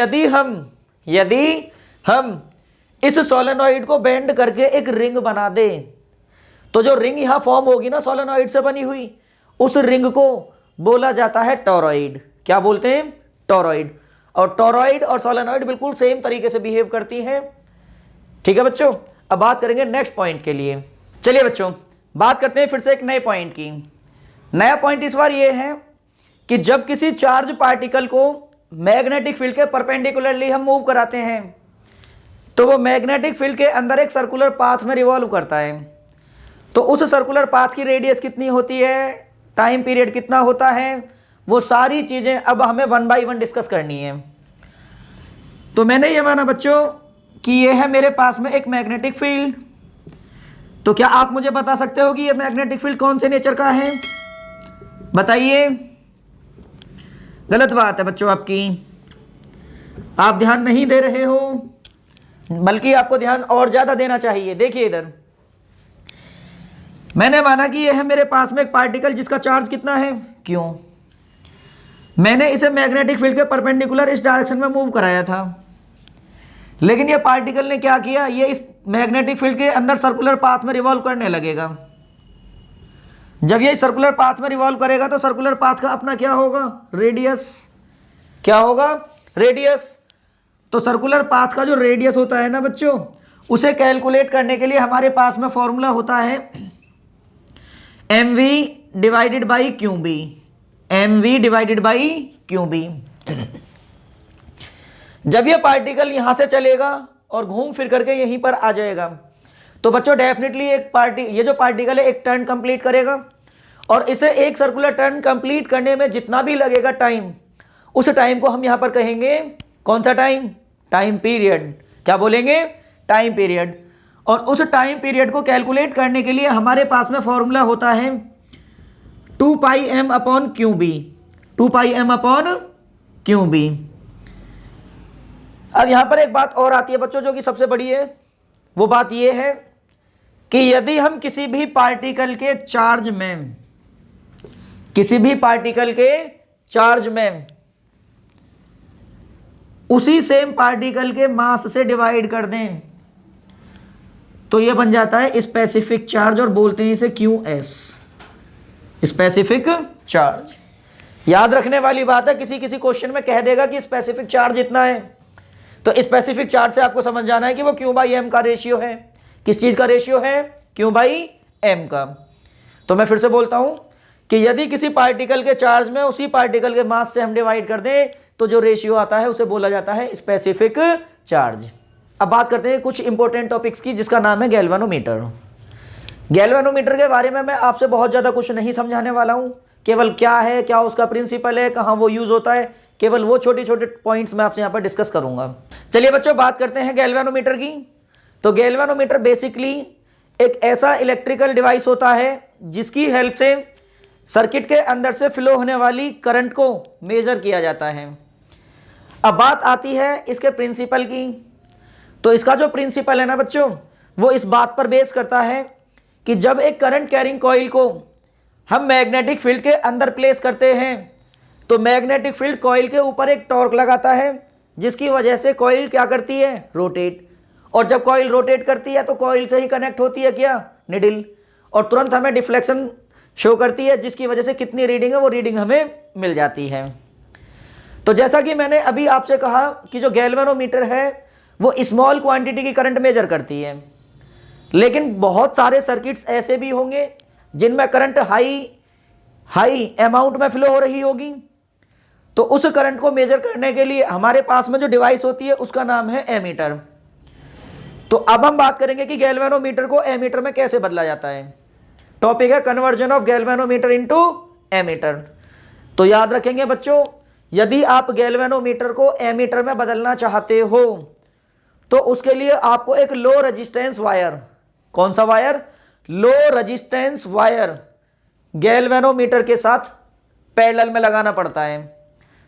यदि हम इस सोलेनॉइड को बेंड करके एक रिंग बना दें, तो जो रिंग यहां फॉर्म होगी ना सोलेनॉइड से बनी हुई, उस रिंग को बोला जाता है टॉरॉइड। क्या बोलते हैं, टॉरॉइड। और टॉरॉइड और सोलेनॉइड बिल्कुल सेम तरीके से बिहेव करती हैं। ठीक है बच्चों, अब बात करेंगे नेक्स्ट पॉइंट के लिए। चलिए बच्चों, बात करते हैं फिर से एक नए पॉइंट की। नया पॉइंट इस बार यह है कि जब किसी चार्ज पार्टिकल को मैग्नेटिक फील्ड के परपेंडिकुलरली हम मूव कराते हैं, तो वो मैग्नेटिक फील्ड के अंदर एक सर्कुलर पाथ में रिवॉल्व करता है। तो उस सर्कुलर पाथ की रेडियस कितनी होती है, टाइम पीरियड कितना होता है, वो सारी चीजें अब हमें 1 बाय 1 डिस्कस करनी है। तो मैंने ये माना बच्चों कि ये है मेरे पास में एक मैग्नेटिक फील्ड। तो क्या आप मुझे बता सकते हो कि ये मैग्नेटिक फील्ड कौन से नेचर का है, बताइए। गलत बात है बच्चों आपकी, आप ध्यान नहीं दे रहे हो, बल्कि आपको ध्यान और ज्यादा देना चाहिए। देखिए इधर, मैंने माना कि यह है मेरे पास में एक पार्टिकल जिसका चार्ज कितना है, क्यों। मैंने इसे मैग्नेटिक फील्ड के परपेंडिकुलर इस डायरेक्शन में मूव कराया था, लेकिन यह पार्टिकल ने क्या किया, ये इस मैग्नेटिक फील्ड के अंदर सर्कुलर पाथ में रिवॉल्व करने लगेगा। जब ये सर्कुलर पाथ में रिवॉल्व करेगा तो सर्कुलर पाथ का अपना क्या होगा, रेडियस। क्या होगा, रेडियस। तो सर्कुलर पाथ का जो रेडियस होता है ना बच्चों, उसे कैलकुलेट करने के लिए हमारे पास में फॉर्मूला होता है mv divided by qb, mv divided by qb। जब ये पार्टिकल यहां से चलेगा और घूम फिर करके यहीं पर आ जाएगा, तो बच्चों डेफिनेटली ये जो पार्टिकल है एक टर्न कंप्लीट करेगा, और इसे एक सर्कुलर टर्न कंप्लीट करने में जितना भी लगेगा टाइम, उस टाइम को हम यहां पर कहेंगे कौन सा टाइम, टाइम पीरियड। क्या बोलेंगे, टाइम पीरियड। और उस टाइम पीरियड को कैलकुलेट करने के लिए हमारे पास में फॉर्मूला होता है 2 पाई m अपॉन QB, 2 पाई m अपॉन QB। अब यहां पर एक बात और आती है बच्चों जो कि सबसे बड़ी है, वो बात यह है कि यदि हम किसी भी पार्टिकल के चार्ज में उसी सेम पार्टिकल के मास से डिवाइड कर दें, तो यह बन जाता है स्पेसिफिक चार्ज, और बोलते हैं इसे QS, स्पेसिफिक चार्ज। याद रखने वाली बात है, किसी क्वेश्चन में कह देगा कि स्पेसिफिक चार्ज इतना है, तो स्पेसिफिक चार्ज से आपको समझ जाना है कि वो Q/m का रेशियो है। किस चीज का रेशियो है, Q/m का। तो मैं फिर से बोलता हूं कि यदि किसी पार्टिकल के चार्ज में उसी पार्टिकल के मास से हम डिवाइड कर दें, तो जो रेशियो आता है उसे बोला जाता है स्पेसिफिक चार्ज। अब बात करते हैं कुछ इंपॉर्टेंट टॉपिक्स की, जिसका नाम है गैल्वेनोमीटर। गैल्वेनोमीटर के बारे में मैं आपसे बहुत ज्यादा कुछ नहीं समझाने वाला हूं, केवल क्या है, क्या उसका प्रिंसिपल है, कहां वो यूज होता है, केवल वो छोटे छोटे पॉइंट्स मैं आपसे यहां पर डिस्कस करूंगा। चलिए बच्चों, बात करते हैं गैल्वेनोमीटर की। तो गैल्वेनोमीटर बेसिकली एक ऐसा इलेक्ट्रिकल डिवाइस होता है जिसकी हेल्प से सर्किट के अंदर से फ्लो होने वाली करंट को मेजर किया जाता है। अब बात आती है इसके प्रिंसिपल की। तो इसका जो प्रिंसिपल है ना बच्चों, वो इस बात पर बेस करता है कि जब एक करंट कैरिंग कॉइल को हम मैग्नेटिक फील्ड के अंदर प्लेस करते हैं, तो मैग्नेटिक फील्ड कॉइल के ऊपर एक टॉर्क लगाता है, जिसकी वजह से कॉइल क्या करती है, रोटेट। और जब कॉइल रोटेट करती है तो कॉइल से ही कनेक्ट होती है क्या, निडल, और तुरंत हमें डिफ्लेक्शन शो करती है, जिसकी वजह से कितनी रीडिंग है वो रीडिंग हमें मिल जाती है। तो जैसा कि मैंने अभी आपसे कहा कि जो गैल्वेनोमीटर है वो स्मॉल क्वांटिटी की करंट मेजर करती है, लेकिन बहुत सारे सर्किट्स ऐसे भी होंगे जिनमें करंट हाई अमाउंट में फ्लो हो रही होगी। तो उस करंट को मेजर करने के लिए हमारे पास में जो डिवाइस होती है उसका नाम है एमीटर। तो अब हम बात करेंगे कि गैल्वेनोमीटर को एमीटर में कैसे बदला जाता है। टॉपिक है conversion of galvanometer into ammeter. तो याद रखेंगे बच्चों, यदि आप गैल्वेनोमीटर को एमीटर में बदलना चाहते हो तो उसके लिए आपको एक लो रेजिस्टेंस वायर, कौन सा wire, low resistance wire, galvanometer के साथ पैरेलल में लगाना पड़ता है।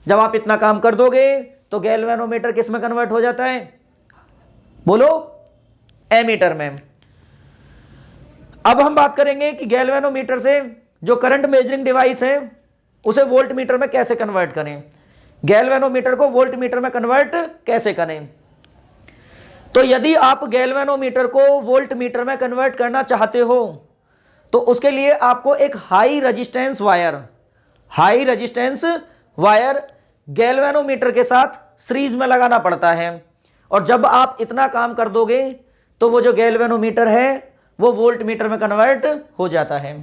जब आप इतना काम कर दोगे तो गैल्वेनोमीटर किस में कन्वर्ट हो जाता है, बोलो, एमीटर में। अब हम बात करेंगे कि गैल्वेनोमीटर से जो करंट मेजरिंग डिवाइस है उसे वोल्ट मीटर में कैसे कन्वर्ट करें, गैल्वेनोमीटर को वोल्ट मीटर में कन्वर्ट कैसे करें। तो यदि आप गैल्वेनोमीटर को वोल्ट मीटर में कन्वर्ट करना चाहते हो तो उसके लिए आपको एक हाई रेजिस्टेंस वायर गैल्वेनोमीटर के साथ सीरीज में लगाना पड़ता है। और जब आप इतना काम कर दोगे तो वो जो गैल्वेनोमीटर है वो वोल्ट मीटर में कन्वर्ट हो जाता है।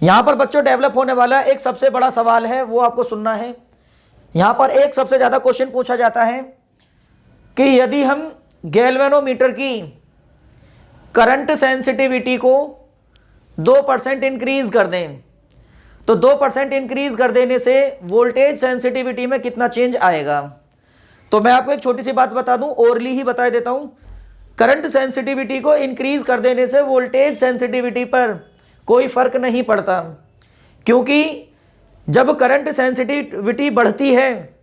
यहां पर बच्चों डेवलप होने वाला एक सबसे बड़ा सवाल है, वो आपको सुनना है। यहां पर एक सबसे ज्यादा क्वेश्चन पूछा जाता है कि यदि हम गैल्वेनोमीटर की करंट सेंसिटिविटी को 2% इंक्रीज कर दें तो 2% इंक्रीज कर देने से वोल्टेज सेंसिटिविटी में कितना चेंज आएगा। तो मैं आपको एक छोटी सी बात बता दूं, ओरली ही बता देता हूं। करंट सेंसिटिविटी को इंक्रीज कर देने से वोल्टेज सेंसिटिविटी पर कोई फर्क नहीं पड़ता, क्योंकि जब करंट सेंसिटिविटी बढ़ती है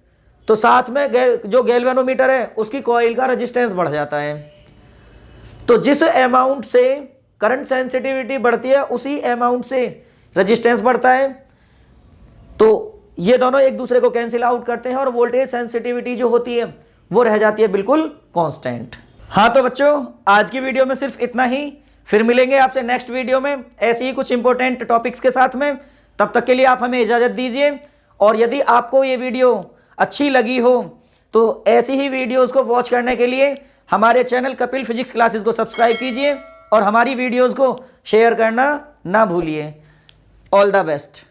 तो साथ में जो गैल्वेनोमीटर है उसकी कॉइल का रेजिस्टेंस बढ़ जाता है। तो जिस अमाउंट से करंट सेंसिटिविटी बढ़ती है उसी अमाउंट से रेजिस्टेंस बढ़ता है। तो ये दोनों एक दूसरे को कैंसिल आउट करते हैं और वोल्टेज सेंसिटिविटी जो होती है वो रह जाती है बिल्कुल कांस्टेंट। हाँ तो बच्चों, आज की वीडियो में सिर्फ इतना ही। फिर मिलेंगे आपसे नेक्स्ट वीडियो में ऐसे ही कुछ इंपॉर्टेंट टॉपिक्स के साथ में। तब तक के लिए आप हमें इजाज़त दीजिए। और यदि आपको ये वीडियो अच्छी लगी हो तो ऐसी ही वीडियोस को वॉच करने के लिए हमारे चैनल कपिल फिजिक्स क्लासेस को सब्सक्राइब कीजिए और हमारी वीडियोस को शेयर करना ना भूलिए। All the best.